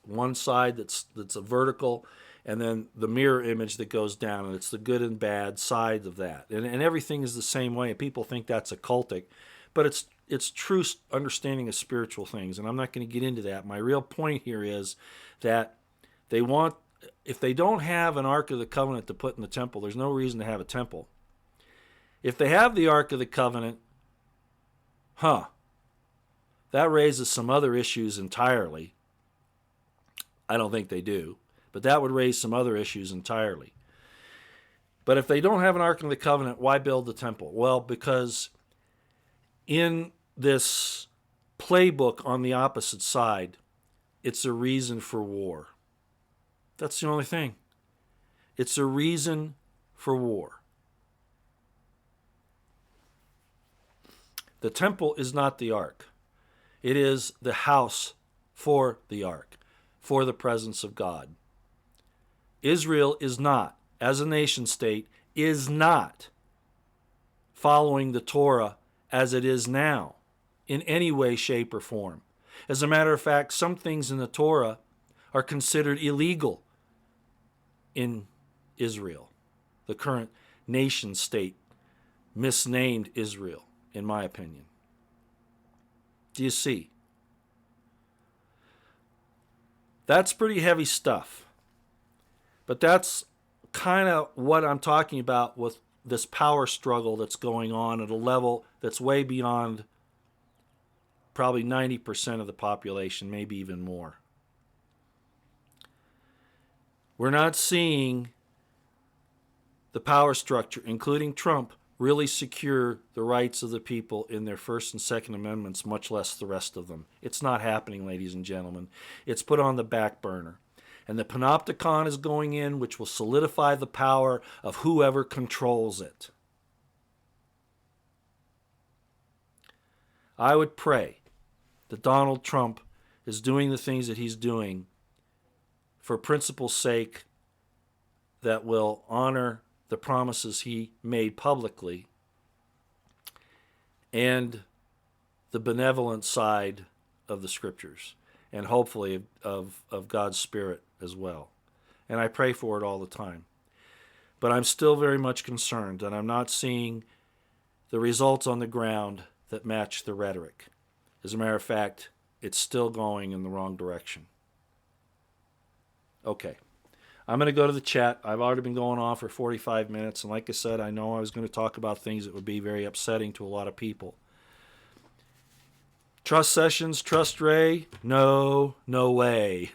one side that's a vertical, and then the mirror image that goes down, and it's the good and bad side of that. And everything is the same way. People think that's occultic, but it's true understanding of spiritual things, and I'm not going to get into that. My real point here is that if they don't have an Ark of the Covenant to put in the temple, there's no reason to have a temple. If they have the Ark of the Covenant, that raises some other issues entirely. I don't think they do, but that would raise some other issues entirely. But if they don't have an Ark of the Covenant, why build the temple? Well, because in this playbook on the opposite side, it's a reason for war. That's the only thing. It's a reason for war. The temple is not the ark. It is the house for the ark, for the presence of God. Israel is not, as a nation state, is not following the Torah as it is now in any way, shape, or form. As a matter of fact, some things in the Torah are considered illegal in Israel, the current nation state, misnamed Israel, in my opinion. Do you see? That's pretty heavy stuff. But that's kind of what I'm talking about with this power struggle that's going on at a level that's way beyond probably 90% of the population, maybe even more. We're not seeing the power structure, including Trump, really secure the rights of the people in their First and Second Amendments, much less the rest of them. It's not happening, ladies and gentlemen. It's put on the back burner. And the Panopticon is going in, which will solidify the power of whoever controls it. I would pray that Donald Trump is doing the things that he's doing for principle's sake that will honor the promises he made publicly and the benevolent side of the Scriptures, and hopefully of God's Spirit as well. And I pray for it all the time. But I'm still very much concerned, and I'm not seeing the results on the ground that match the rhetoric. As a matter of fact, it's still going in the wrong direction. Okay. I'm going to go to the chat. I've already been going on for 45 minutes, and like I said, I know I was going to talk about things that would be very upsetting to a lot of people. Trust Sessions, trust Ray? No, no way.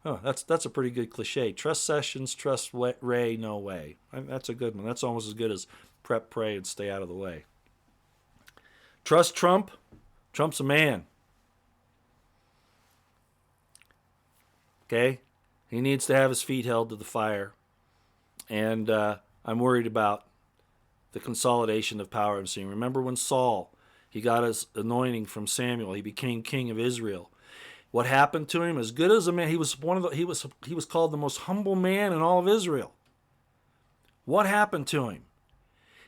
Oh, that's a pretty good cliche. Trust Sessions, trust Ray? No way. That's a good one. That's almost as good as prep, pray, and stay out of the way. Trust Trump? Trump's a man. Okay? He needs to have his feet held to the fire. And I'm worried about the consolidation of power I'm seeing. Remember when Saul, he got his anointing from Samuel. He became king of Israel. What happened to him? As good as a man, he was called the most humble man in all of Israel. What happened to him?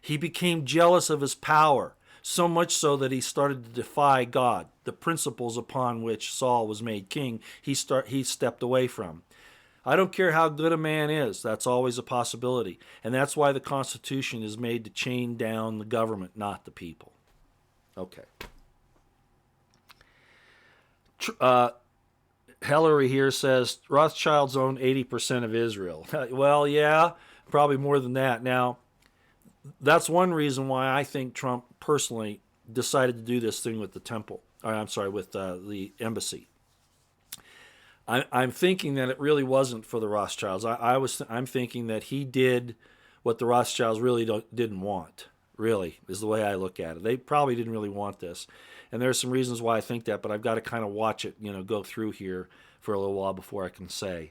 He became jealous of his power, so much so that he started to defy God, the principles upon which Saul was made king. He stepped away from. I don't care how good a man is. That's always a possibility. And that's why the Constitution is made to chain down the government, not the people. Okay. Hillary here says Rothschilds own 80% of Israel. Well, yeah, probably more than that. Now, that's one reason why I think Trump personally decided to do this thing with the temple. With the embassy. I'm thinking that it really wasn't for the Rothschilds. I'm thinking that he did what the Rothschilds really didn't want. Really, is the way I look at it. They probably didn't really want this, and there's some reasons why I think that. But I've got to kind of watch it, go through here for a little while before I can say.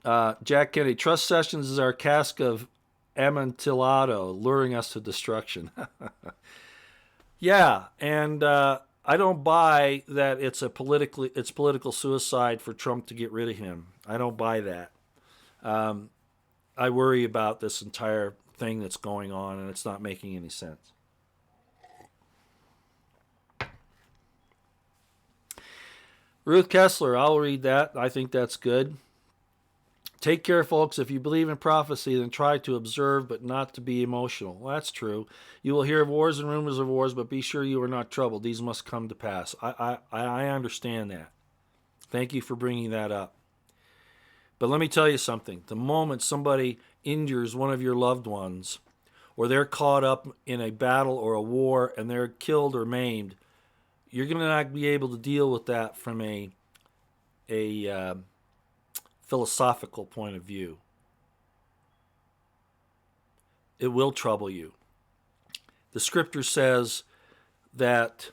Jack Kennedy, Trust Sessions is our cask of Amontillado, luring us to destruction. Yeah, and I don't buy that it's political suicide for Trump to get rid of him. I don't buy that. I worry about this entire thing that's going on, and it's not making any sense. Ruth Kessler, I'll read that. I think that's good. Take care, folks. If you believe in prophecy, then try to observe, but not to be emotional. Well, that's true. You will hear of wars and rumors of wars, but be sure you are not troubled. These must come to pass. I understand that. Thank you for bringing that up. But let me tell you something. The moment somebody injures one of your loved ones, or they're caught up in a battle or a war and they're killed or maimed, you're going to not be able to deal with that from a philosophical point of view. It will trouble you. The scripture says that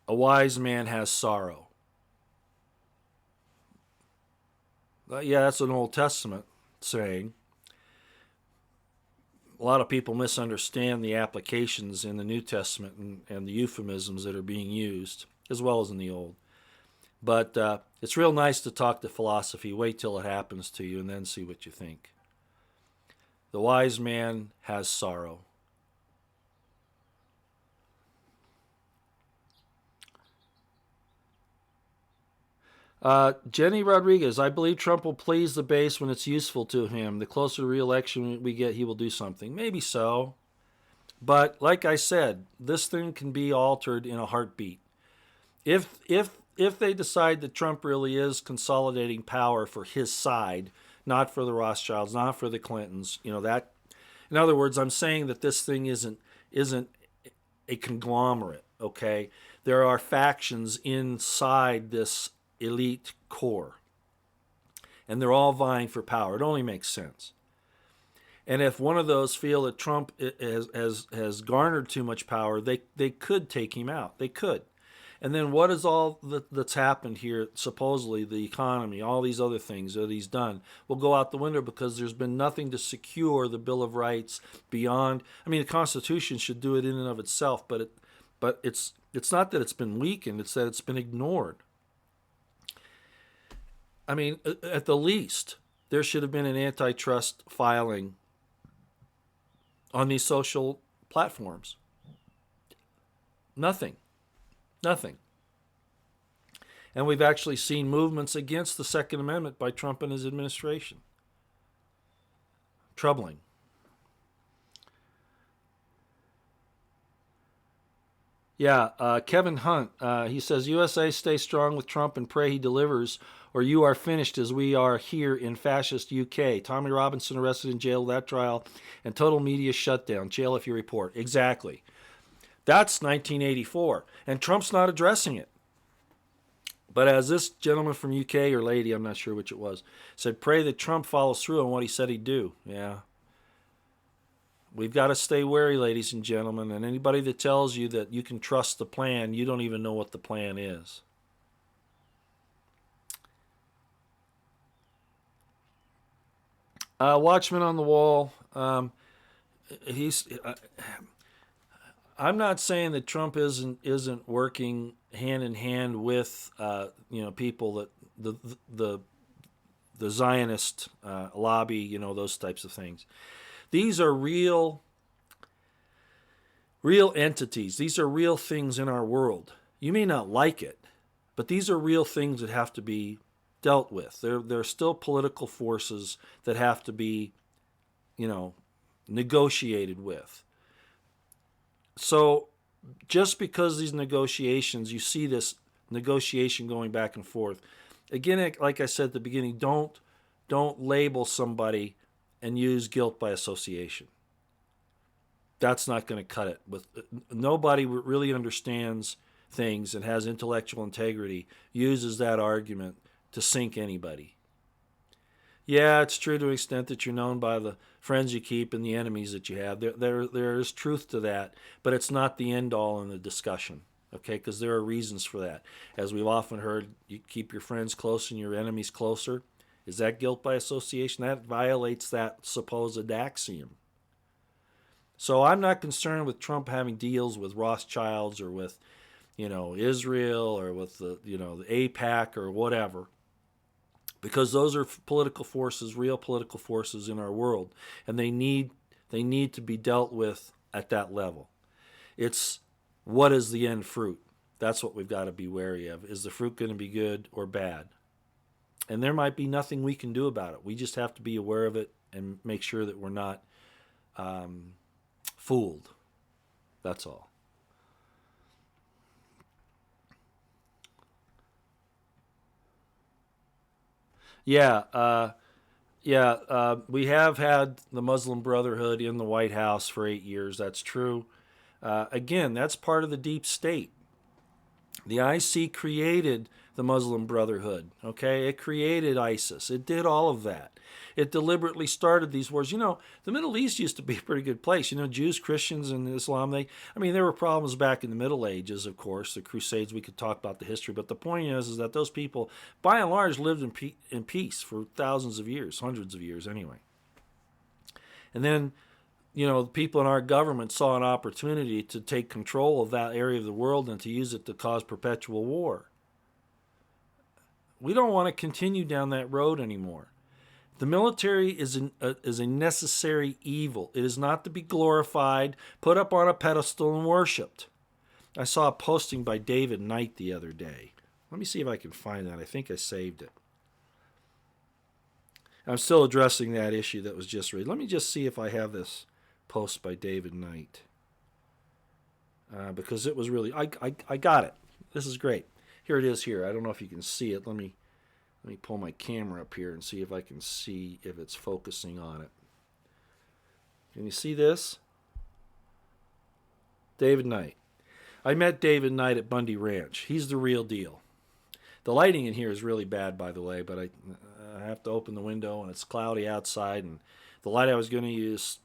a wise man has sorrow. Yeah, that's an Old Testament saying. A lot of people misunderstand the applications in the New Testament and the euphemisms that are being used, as well as in the Old. But it's real nice to talk to philosophy. Wait till it happens to you and then see what you think. The wise man has sorrow. Jenny Rodriguez, I believe Trump will please the base when it's useful to him. The closer to re-election we get, he will do something. Maybe so. But like I said, this thing can be altered in a heartbeat. If they decide that Trump really is consolidating power for his side, not for the Rothschilds, not for the Clintons, that. In other words, I'm saying that this thing isn't a conglomerate. Okay, there are factions inside this elite core, and they're all vying for power. It only makes sense. And if one of those feel that Trump has garnered too much power, they could take him out. They could. And then what is all that's happened here, supposedly the economy, all these other things that he's done, will go out the window because there's been nothing to secure the Bill of Rights beyond. I mean, the Constitution should do it in and of itself, but it's not that it's been weakened, it's that it's been ignored. I mean, at the least, there should have been an antitrust filing on these social platforms. Nothing. Nothing. And we've actually seen movements against the Second Amendment by Trump and his administration. Troubling. Yeah, Kevin Hunt, he says, USA stay strong with Trump and pray he delivers, or you are finished as we are here in fascist UK. Tommy Robinson arrested in jail, that trial, and total media shutdown. Jail if you report. Exactly. That's 1984, and Trump's not addressing it. But as this gentleman from UK, or lady, I'm not sure which it was, said, pray that Trump follows through on what he said he'd do. Yeah. We've got to stay wary, ladies and gentlemen, and anybody that tells you that you can trust the plan, you don't even know what the plan is. Watchman on the wall. I'm not saying that Trump isn't working hand in hand with people that the Zionist lobby, those types of things. These are real entities. These are real things in our world. You may not like it, but these are real things that have to be dealt with. There are still political forces that have to be, negotiated with. So just because these negotiations, you see this negotiation going back and forth. Again, like I said at the beginning, don't label somebody and use guilt by association. That's not going to cut it. Nobody really understands things and has intellectual integrity uses that argument to sink anybody. Yeah, it's true to an extent that you're known by the friends you keep and the enemies that you have. There is truth to that, but it's not the end all in the discussion, okay? Because there are reasons for that. As we've often heard, you keep your friends close and your enemies closer. Is that guilt by association? That violates that supposed axiom. So I'm not concerned with Trump having deals with Rothschilds or with, Israel or with the AIPAC or whatever. Because those are political forces, real political forces in our world, and they need to be dealt with at that level. It's what is the end fruit? That's what we've got to be wary of. Is the fruit going to be good or bad? And there might be nothing we can do about it. We just have to be aware of it and make sure that we're not fooled. That's all. Yeah, we have had the Muslim Brotherhood in the White House for 8 years. That's true. Again, that's part of the deep state. The IC created the Muslim Brotherhood, okay? It created ISIS. It did all of that. It deliberately started these wars. The Middle East used to be a pretty good place. Jews, Christians, and Islam, there were problems back in the Middle Ages, of course, the Crusades. We could talk about the history, but the point is that those people, by and large, lived in peace for thousands of years, hundreds of years anyway. And then, the people in our government saw an opportunity to take control of that area of the world and to use it to cause perpetual war. We don't want to continue down that road anymore. The military is a necessary evil. It is not to be glorified, put up on a pedestal, and worshipped. I saw a posting by David Knight the other day. Let me see if I can find that. I think I saved it. I'm still addressing that issue that was just read. Let me just see if I have this post by David Knight. Because it was really... I got it. This is great. Here it is here. I don't know if you can see it. Let me pull my camera up here and see if I can see if it's focusing on it. Can you see this? David Knight. I met David Knight at Bundy Ranch. He's the real deal. The lighting in here is really bad, by the way, but I have to open the window and it's cloudy outside, and the light I was going to use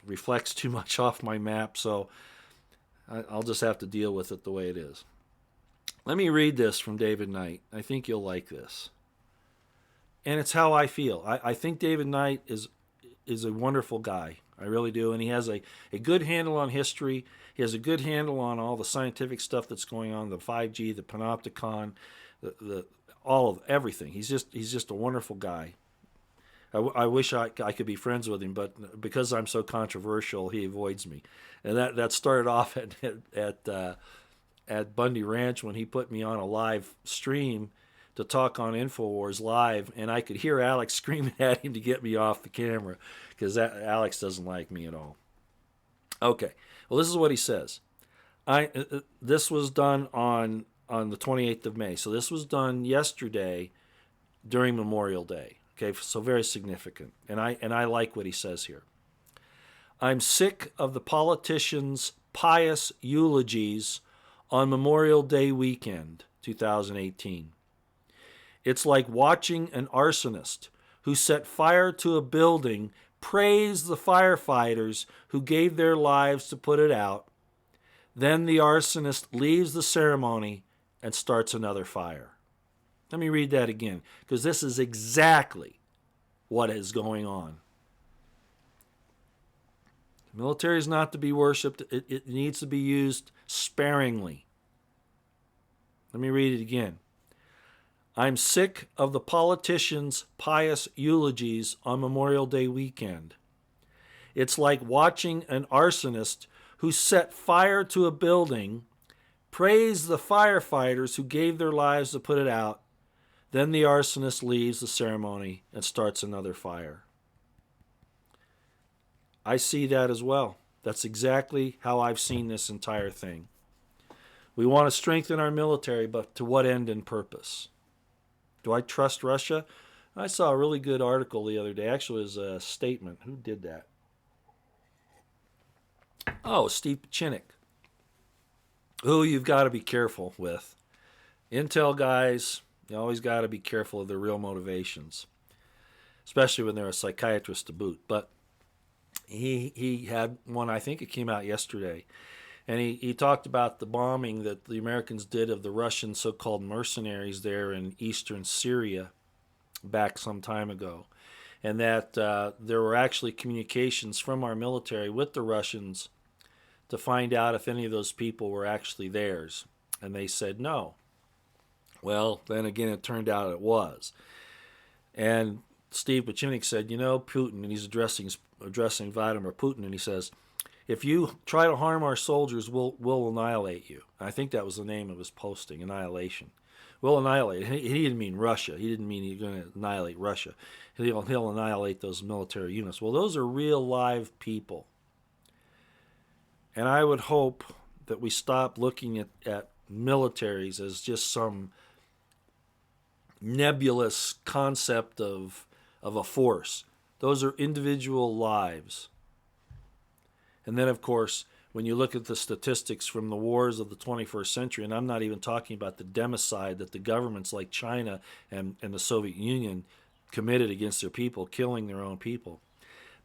reflects too much off my map, so I'll just have to deal with it the way it is. Let me read this from David Knight. I think you'll like this. And it's how I feel. I think David Knight is a wonderful guy. I really do. And he has a good handle on history. He has a good handle on all the scientific stuff that's going on, the 5G, the panopticon, the all of everything. He's just a wonderful guy. I wish I could be friends with him, but because I'm so controversial, he avoids me. And that started off at Bundy Ranch when he put me on a live stream to talk on InfoWars Live, and I could hear Alex screaming at him to get me off the camera because Alex doesn't like me at all. Okay, well, this is what he says. This was done on the 28th of May, so this was done yesterday during Memorial Day. Okay, so very significant, and I like what he says here. I'm sick of the politicians' pious eulogies on Memorial Day weekend, 2018. It's like watching an arsonist who set fire to a building praise the firefighters who gave their lives to put it out. Then the arsonist leaves the ceremony and starts another fire. Let me read that again, because this is exactly what is going on. The military is not to be worshipped. It needs to be used sparingly. Let me read it again. I'm sick of the politicians' pious eulogies on Memorial Day weekend. It's like watching an arsonist who set fire to a building praise the firefighters who gave their lives to put it out. Then the arsonist leaves the ceremony and starts another fire. I see that as well. That's exactly how I've seen this entire thing. We want to strengthen our military, but to what end and purpose? Do I trust Russia? I saw a really good article the other day. Actually, it was a statement. Who did that? Oh, Steve Pachinik, who you've got to be careful with. Intel guys, you always got to be careful of their real motivations, especially when they're a psychiatrist to boot. But he had one, I think it came out yesterday, and he talked about the bombing that the Americans did of the Russian so-called mercenaries there in eastern Syria back some time ago, and that there were actually communications from our military with the Russians to find out if any of those people were actually theirs, and they said no. Well, then again, it turned out it was. And Steve Pachinik said, Putin, and he's addressing Vladimir Putin, and he says, if you try to harm our soldiers, we'll annihilate you. I think that was the name of his posting, Annihilation. We'll annihilate. He didn't mean Russia. He didn't mean he's going to annihilate Russia. He'll annihilate those military units. Well, those are real live people. And I would hope that we stop looking at militaries as just some nebulous concept of a force. Those are individual lives. And then, of course, when you look at the statistics from the wars of the 21st century, and I'm not even talking about the democide that the governments like China and the Soviet Union committed against their people, killing their own people,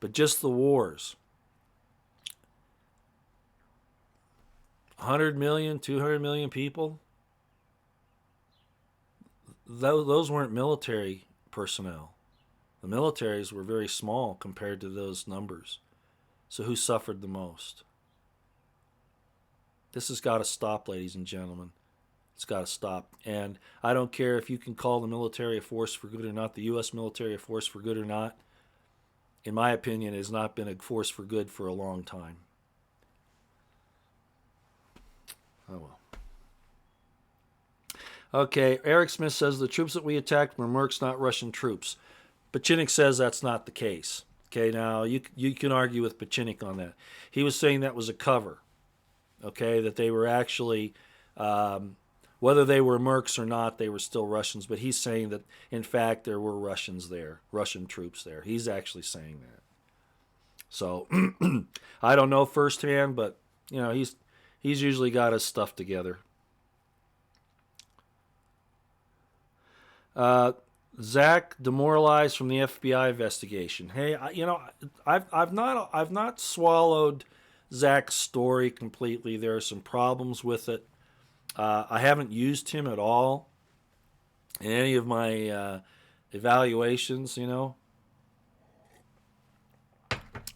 but just the wars. 100 million, 200 million people, those weren't military personnel. The militaries were very small compared to those numbers. So who suffered the most? This has got to stop, ladies and gentlemen. It's got to stop. And I don't care if you can call the military a force for good or not, the U.S. military a force for good or not. In my opinion, it has not been a force for good for a long time. Oh, well. Okay, Eric Smith says the troops that we attacked were Mercs, not Russian troops. Pachinik says that's not the case. Okay, now you can argue with Pachinik on that. He was saying that was a cover. Okay, that they were actually, whether they were Mercs or not, they were still Russians. But he's saying that, in fact, there were Russians there, Russian troops there. He's actually saying that. So I don't know firsthand, but he's usually got his stuff together. Zach demoralized from the FBI investigation. Hey, I've not swallowed Zach's story completely. There are some problems with it. I haven't used him at all in any of my evaluations.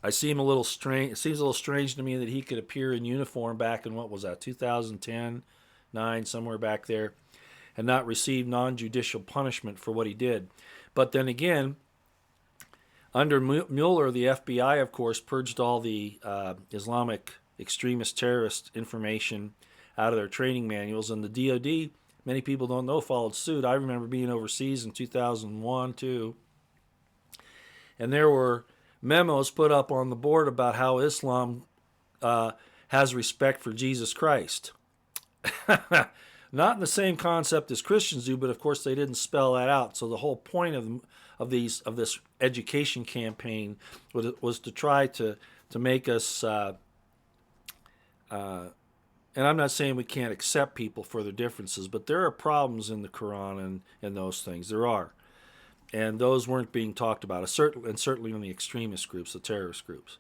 I seem a little strange. It seems a little strange to me that he could appear in uniform back in, what was that, 2010, 9, somewhere back there, and not receive non-judicial punishment for what he did. But then again, under Mueller, the FBI, of course, purged all the Islamic extremist terrorist information out of their training manuals. And the DoD, many people don't know, followed suit. I remember being overseas in 2001, 2, and there were memos put up on the board about how Islam has respect for Jesus Christ. Not in the same concept as Christians do, but of course they didn't spell that out. So the whole point of this education campaign was to try to make us. And I'm not saying we can't accept people for their differences, but there are problems in the Quran and those things. There are, and those weren't being talked about. Certainly in the extremist groups, the terrorist groups.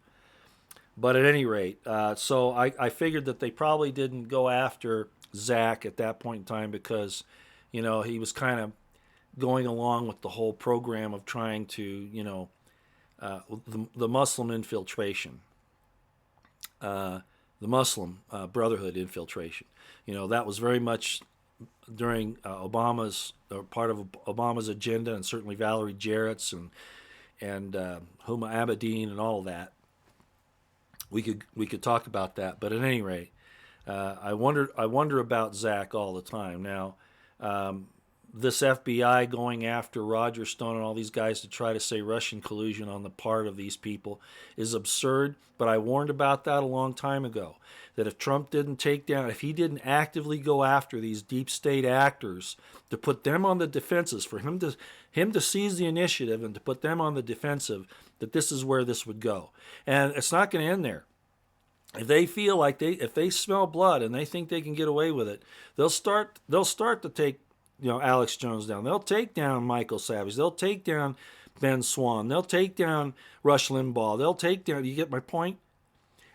But at any rate, so I figured that they probably didn't go after Zach at that point in time because, he was kind of going along with the whole program of trying to, the Muslim infiltration, the Muslim Brotherhood infiltration. That was very much during Obama's, or part of Obama's agenda, and certainly Valerie Jarrett's and Huma Abedin and all of that. We could talk about that, but at any rate, I wonder about Zach all the time. Now, this FBI going after Roger Stone and all these guys to try to say Russian collusion on the part of these people is absurd. But I warned about that a long time ago. That if Trump if he didn't actively go after these deep state actors to put them on the defenses, for him to seize the initiative and to put them on the defensive, that this is where this would go. And it's not going to end there. If they feel like if they smell blood and they think they can get away with it, they'll start to take Alex Jones down. They'll take down Michael Savage. They'll take down Ben Swan. They'll take down Rush Limbaugh. They'll take down. You get my point?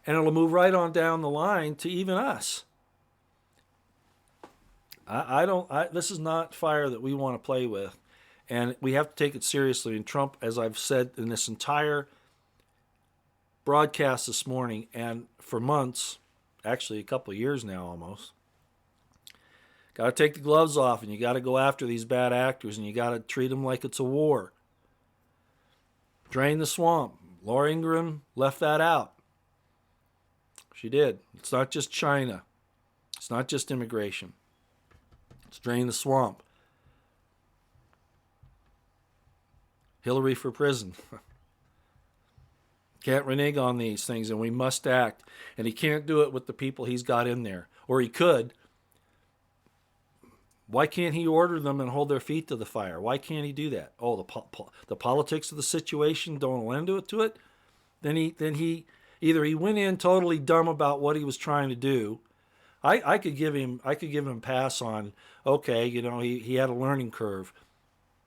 And it'll move right on down the line to even us. This is not fire that we want to play with, and we have to take it seriously. And Trump, as I've said in this entire broadcast this morning and for months, actually a couple of years now almost, got to take the gloves off, and you got to go after these bad actors, and you got to treat them like it's a war. Drain the swamp. Laura Ingraham left that out. She did. It's not just China. It's not just immigration. It's drain the swamp. Hillary for prison. Can't renege on these things, and we must act. And he can't do it with the people he's got in there. Or he could. Why can't he order them and hold their feet to the fire? Why can't he do that? Oh, the politics of the situation don't lend to it? Then he either he went in totally dumb about what he was trying to do. I could give him a pass on, okay, he had a learning curve,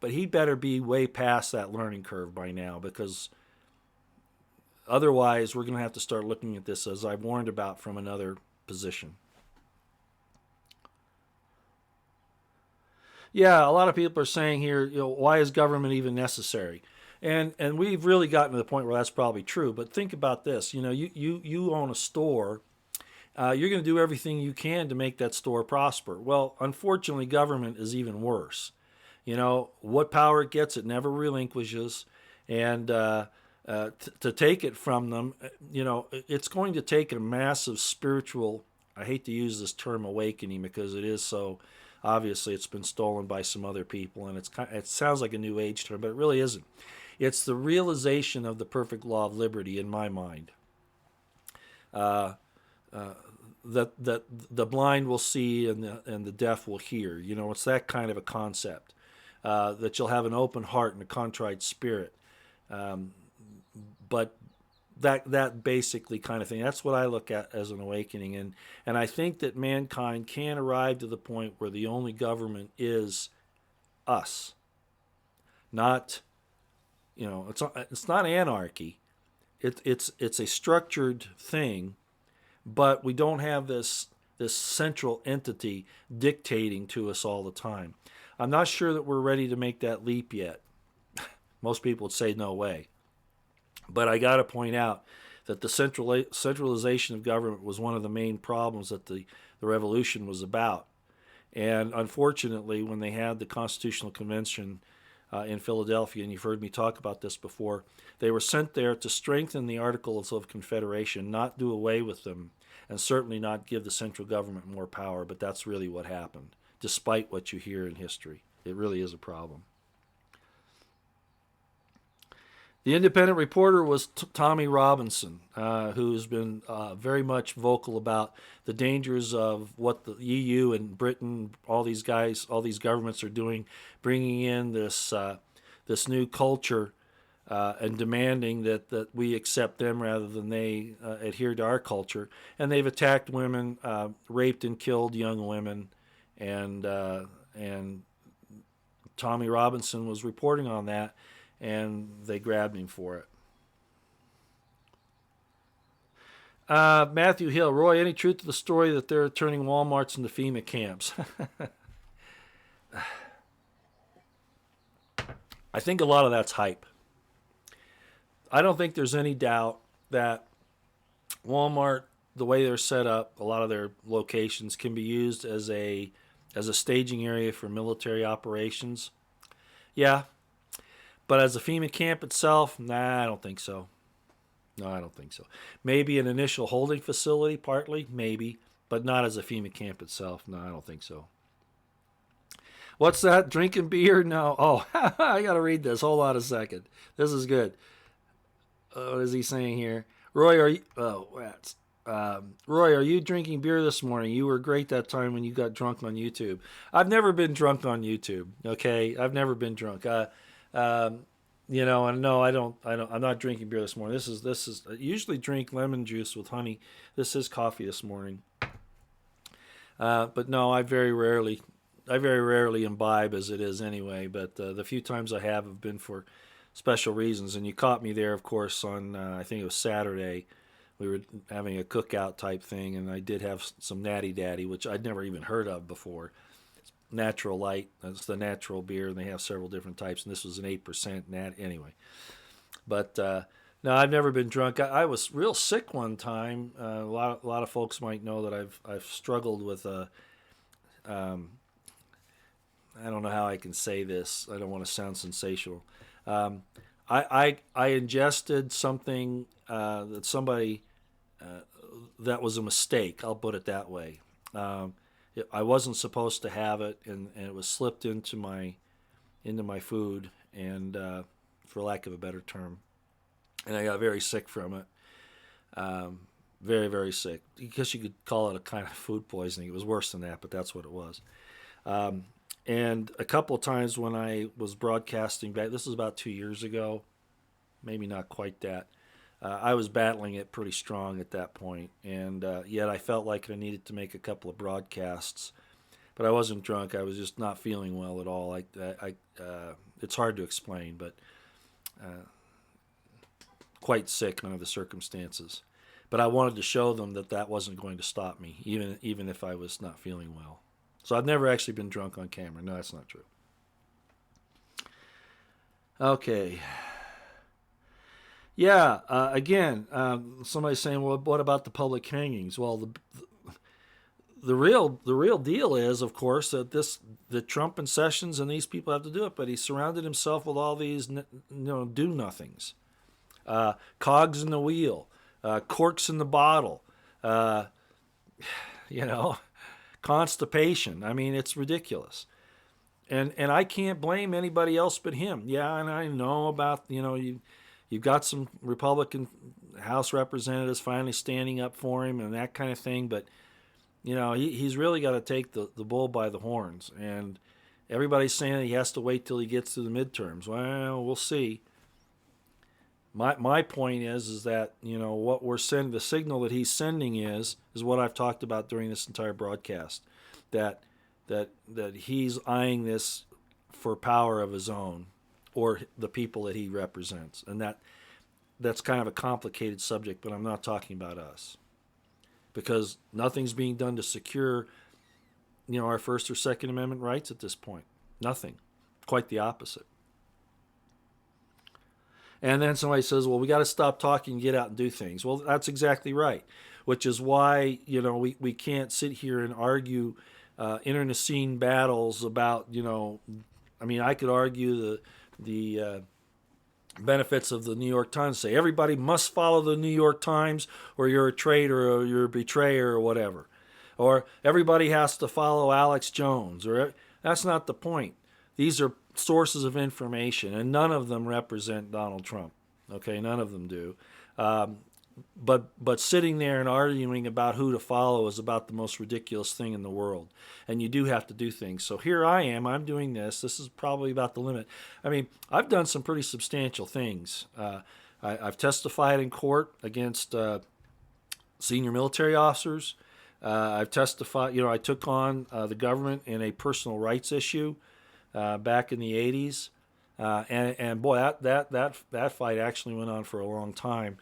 but he better be way past that learning curve by now, because otherwise we're going to have to start looking at this, as I've warned about, from another position. Yeah, a lot of people are saying here, why is government even necessary? And we've really gotten to the point where that's probably true. But think about this. You own a store. You're going to do everything you can to make that store prosper. Well, unfortunately, government is even worse. What power it gets, it never relinquishes. And to take it from them, it's going to take a massive spiritual, I hate to use this term awakening because it is so, obviously it's been stolen by some other people, and it sounds like a new age term, but it really isn't. It's the realization of the perfect law of liberty in my mind. That the blind will see and the deaf will hear. It's that kind of a concept. That you'll have an open heart and a contrite spirit. But that basically kind of thing, that's what I look at as an awakening. And I think that mankind can arrive to the point where the only government is us. Not, it's not anarchy. It's a structured thing, but we don't have this central entity dictating to us all the time. I'm not sure that we're ready to make that leap yet. Most people would say no way. But I got to point out that the centralization of government was one of the main problems that the revolution was about. And unfortunately, when they had the Constitutional Convention in Philadelphia, and you've heard me talk about this before, they were sent there to strengthen the Articles of Confederation, not do away with them. and certainly not give the central government more power, but that's really what happened, despite what you hear in history. It really is a problem. The independent reporter was Tommy Robinson, who's been very much vocal about the dangers of what the EU and Britain, all these guys, all these governments are doing, bringing in this new culture and demanding that we accept them rather than they adhere to our culture. And they've attacked women, raped and killed young women, and Tommy Robinson was reporting on that, and they grabbed him for it. Matthew Hill, Roy, any truth to the story that they're turning Walmarts into FEMA camps? I think a lot of that's hype. I don't think there's any doubt that Walmart, the way they're set up, a lot of their locations can be used as a staging area for military operations. Yeah. But as a FEMA camp itself, nah, I don't think so. No, I don't think so. Maybe an initial holding facility, partly, maybe, but not as a FEMA camp itself. No, I don't think so. What's that? Drinking beer? No. Oh, I got to read this. Hold on a second. This is good. What is he saying here? Roy, are you? Oh, that's. Roy, are you drinking beer this morning? You were great that time when you got drunk on YouTube. I've never been drunk on YouTube. Okay, I've never been drunk. And no, I don't. I'm not drinking beer this morning. This is. I usually drink lemon juice with honey. This is coffee this morning. But no, I very rarely imbibe as it is anyway. But the few times I have been for special reasons. And you caught me there, of course, on I think it was Saturday. We were having a cookout type thing, and I did have some Natty Daddy, which I'd never even heard of before. Natural Light. That's the natural beer, and they have several different types, and this was an 8% anyway. But no, I've never been drunk. I was real sick one time. A lot of folks might know that I've struggled with I don't know how I can say this. I don't want to sound sensational. I ingested something that somebody that was a mistake. I'll put it that way. I wasn't supposed to have it, and it was slipped into my food, and for lack of a better term, and I got very sick from it. Very, very sick. I guess you could call it a kind of food poisoning. It was worse than that, but that's what it was. And a couple of times when I was broadcasting back, this was about 2 years ago, maybe not quite that. I was battling it pretty strong at that point, and yet I felt like I needed to make a couple of broadcasts, but I wasn't drunk. I was just not feeling well at all. It's hard to explain, but quite sick under the circumstances. But I wanted to show them that wasn't going to stop me, even if I was not feeling well. So I've never actually been drunk on camera. No, that's not true. Okay. Yeah, again, somebody's saying, well, what about the public hangings? Well, the real deal is, of course, that Trump and Sessions and these people have to do it, but he surrounded himself with all these do-nothings. Cogs in the wheel, corks in the bottle, constipation. I mean, it's ridiculous. And I can't blame anybody else but him. Yeah, and I know about, you've got some Republican House representatives finally standing up for him and that kind of thing, but he's really got to take the bull by the horns. And everybody's saying that he has to wait till he gets to the midterms. Well, we'll see. My point is that what we're sending, the signal that he's sending is what I've talked about during this entire broadcast, that he's eyeing this for power of his own, or the people that he represents. And that's kind of a complicated subject, but I'm not talking about us. Because nothing's being done to secure, our First or Second Amendment rights at this point. Nothing. Quite the opposite. And then somebody says, well, we got to stop talking and get out and do things. Well, that's exactly right, which is why, we can't sit here and argue internecine battles about, I could argue the benefits of the New York Times. Say everybody must follow the New York Times or you're a traitor or you're a betrayer or whatever. Or everybody has to follow Alex Jones. That's not the point. These are sources of information, and none of them represent Donald Trump. Okay, none of them do. But sitting there and arguing about who to follow is about the most ridiculous thing in the world. And you do have to do things. So here I am. I'm doing this. This is probably about the limit. I mean, I've done some pretty substantial things. I've testified in court against senior military officers. I've testified. I took on the government in a personal rights issue back in the 80s. And boy, that fight actually went on for a long time.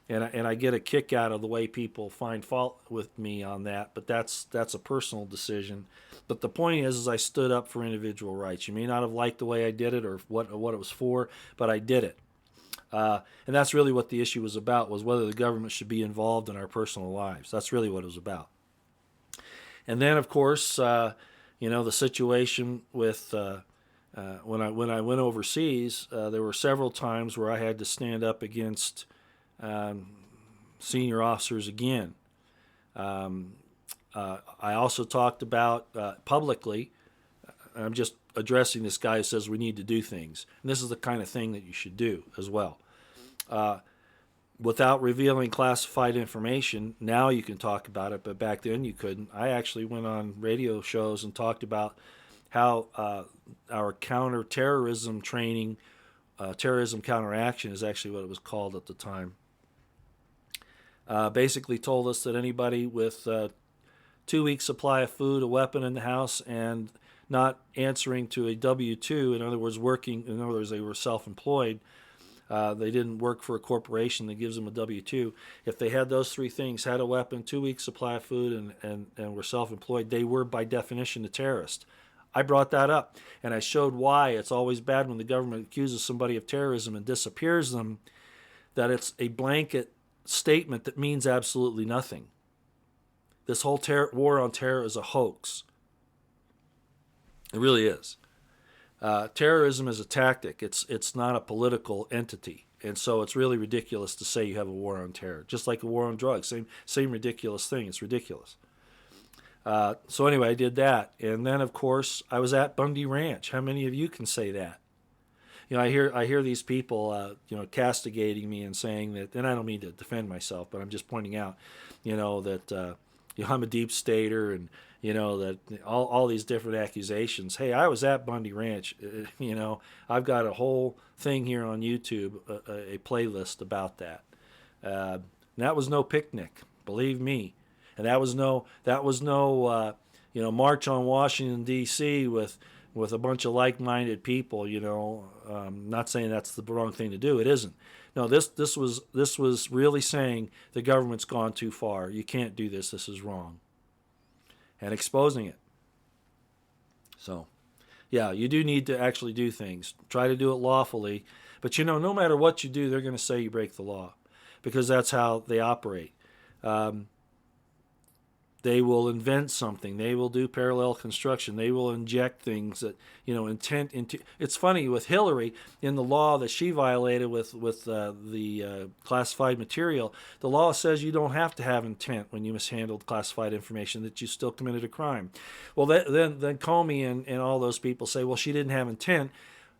And I get a kick out of the way people find fault with me on that, but that's a personal decision. But the point is I stood up for individual rights. You may not have liked the way I did it or what it was for, but I did it. And that's really what the issue was about, was whether the government should be involved in our personal lives. That's really what it was about. And then, of course, the situation with when I went overseas, there were several times where I had to stand up against senior officers again. I also talked about publicly, I'm just addressing this guy who says we need to do things. And this is the kind of thing that you should do as well. Without revealing classified information, now you can talk about it, but back then you couldn't. I actually went on radio shows and talked about how our counterterrorism training, terrorism counteraction is actually what it was called at the time, basically told us that anybody with 2 weeks supply of food, a weapon in the house, and not answering to a W-2, in other words, they were self-employed, they didn't work for a corporation that gives them a W-2. If they had those three things, had a weapon, 2 weeks supply of food, and were self-employed, they were by definition a terrorist. I brought that up, and I showed why it's always bad when the government accuses somebody of terrorism and disappears them, that it's a blanket statement that means absolutely nothing. This whole war on terror is a hoax. It really is. Terrorism is a tactic. It's not a political entity. And so it's really ridiculous to say you have a war on terror. Just like a war on drugs. Same ridiculous thing. It's ridiculous. So anyway, I did that. And then, of course, I was at Bundy Ranch. How many of you can say that? I hear these people, castigating me and saying that, and I don't mean to defend myself, but I'm just pointing out, that I'm a deep stater and, that all these different accusations. Hey, I was at Bundy Ranch. I've got a whole thing here on YouTube, a playlist about that. And that was no picnic, believe me. And that was no march on Washington, D.C. with a bunch of like-minded people, not saying that's the wrong thing to do. It isn't. No, this was really saying the government's gone too far. You can't do this. This is wrong. And exposing it. So, yeah, you do need to actually do things. Try to do it lawfully. But, no matter what you do, they're going to say you break the law because that's how they operate. They will invent something. They will do parallel construction. They will inject things that, intent into. It's funny with Hillary in the law that she violated with the classified material. The law says you don't have to have intent when you mishandled classified information, that you still committed a crime. Well, then Comey and all those people say, well, she didn't have intent.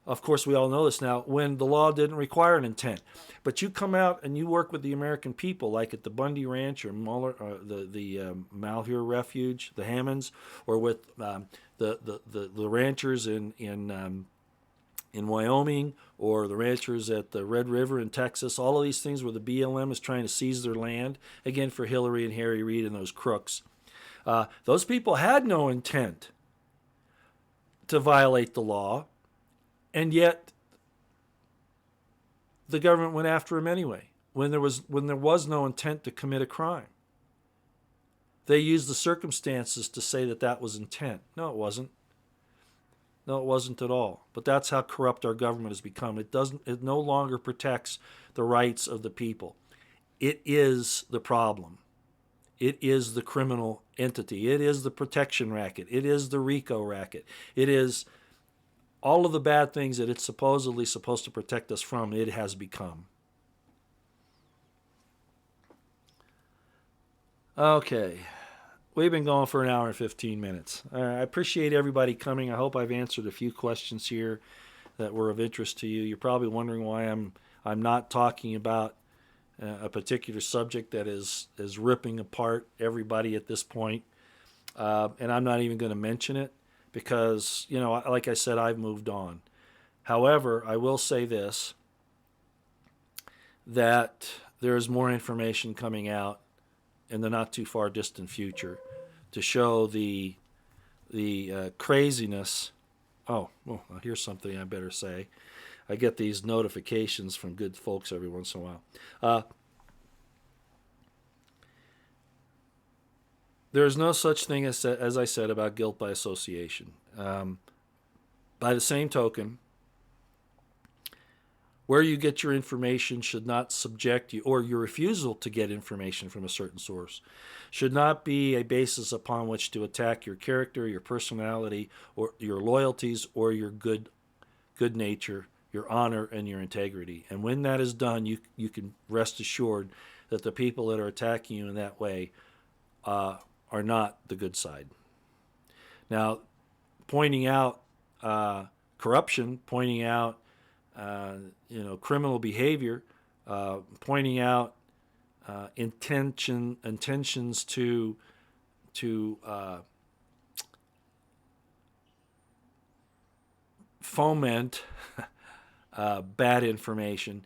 Of course, we all know this now, when the law didn't require an intent. But you come out and you work with the American people, like at the Bundy Ranch or the Malheur Refuge, the Hammonds, or with the ranchers in Wyoming, or the ranchers at the Red River in Texas. All of these things where the BLM is trying to seize their land, again, for Hillary and Harry Reid and those crooks. Those people had no intent to violate the law. And yet, the government went after them anyway, when there was no intent to commit a crime. They used the circumstances to say that was intent. No, it wasn't. No, it wasn't at all. But that's how corrupt our government has become. It no longer protects the rights of the people. It is the problem. It is the criminal entity. It is the protection racket. It is the RICO racket. It is all of the bad things that it's supposedly supposed to protect us from, it has become. Okay. We've been going for an hour and 15 minutes. I appreciate everybody coming. I hope I've answered a few questions here that were of interest to you. You're probably wondering why I'm not talking about a particular subject that is ripping apart everybody at this point. And I'm not even going to mention it because, like I said, I've moved on. However, I will say this, that there is more information coming out in the not too far distant future to show the craziness. Oh, well, here's something I better say. I get these notifications from good folks every once in a while. There's no such thing as I said about guilt by association. By the same token, where you get your information should not subject you, or your refusal to get information from a certain source should not be a basis upon which to attack your character, your personality, or your loyalties, or your good nature, your honor, and your integrity. And when that is done, you can rest assured that the people that are attacking you in that way are not the good side. Now, pointing out corruption, pointing out criminal behavior, pointing out intentions to foment bad information.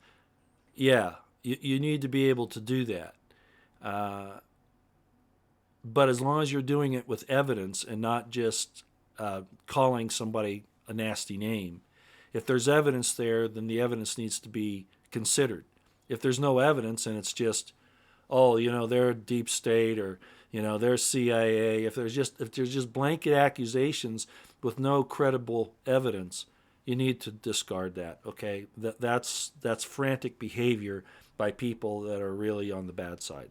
Yeah, you need to be able to do that. But as long as you're doing it with evidence and not just calling somebody a nasty name, if there's evidence there, then the evidence needs to be considered. If there's no evidence and it's just, they're deep state, or they're CIA, if there's just blanket accusations with no credible evidence, you need to discard that. Okay, that's frantic behavior by people that are really on the bad side.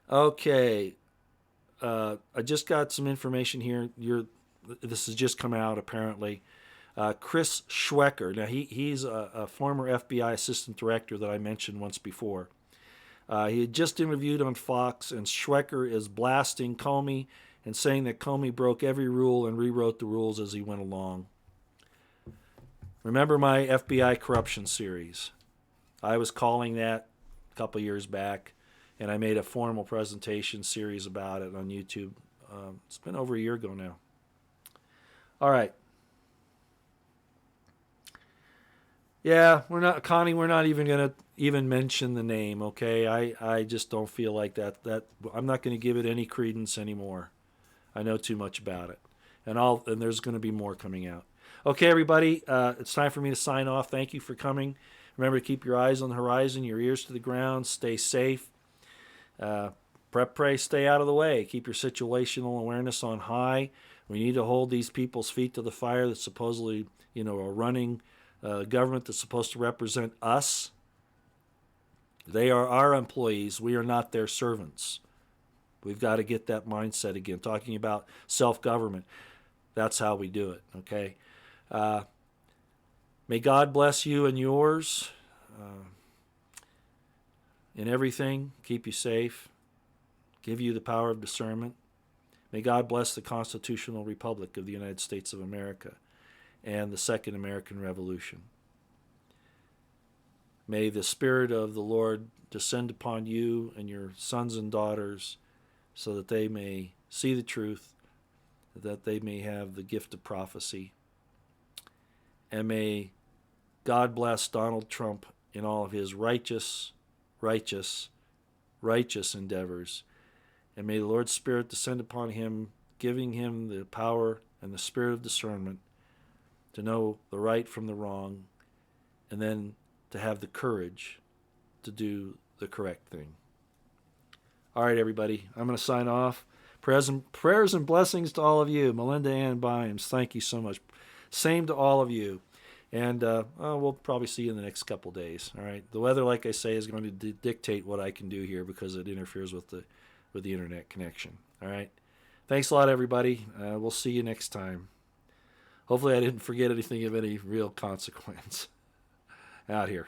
Okay, I just got some information here. This has just come out apparently. Chris Schwecker. Now, he's a former FBI assistant director that I mentioned once before. He had just interviewed on Fox, and Schwecker is blasting Comey and saying that Comey broke every rule and rewrote the rules as he went along. Remember my FBI corruption series? I was calling that a couple years back, and I made a formal presentation series about it on YouTube. It's been over a year ago now. All right. Yeah, we're not, Connie, we're not even going to even mention the name, okay? I just don't feel like that I'm not going to give it any credence anymore. I know too much about it. And there's going to be more coming out. Okay, everybody, it's time for me to sign off. Thank you for coming. Remember to keep your eyes on the horizon, your ears to the ground, stay safe. Prep, pray, stay out of the way. Keep your situational awareness on high. We need to hold these people's feet to the fire that supposedly, are running government that's supposed to represent us. They are our employees. We are not their servants. We've got to get that mindset again. Talking about self-government, that's how we do it, okay? May God bless you and yours in everything, keep you safe, give you the power of discernment. May God bless the Constitutional Republic of the United States of America and the Second American Revolution. May the Spirit of the Lord descend upon you and your sons and daughters so that they may see the truth, that they may have the gift of prophecy. And may God bless Donald Trump in all of his righteous endeavors. And may the Lord's Spirit descend upon him, giving him the power and the spirit of discernment to know the right from the wrong, and then to have the courage to do the correct thing. All right, everybody, I'm going to sign off. Prayers and blessings to all of you. Melinda Ann Byams, thank you so much. Same to all of you. And we'll probably see you in the next couple days. All right. The weather, like I say, is going to dictate what I can do here because it interferes with the internet connection. All right. Thanks a lot, everybody. We'll see you next time. Hopefully I didn't forget anything of any real consequence. Out here.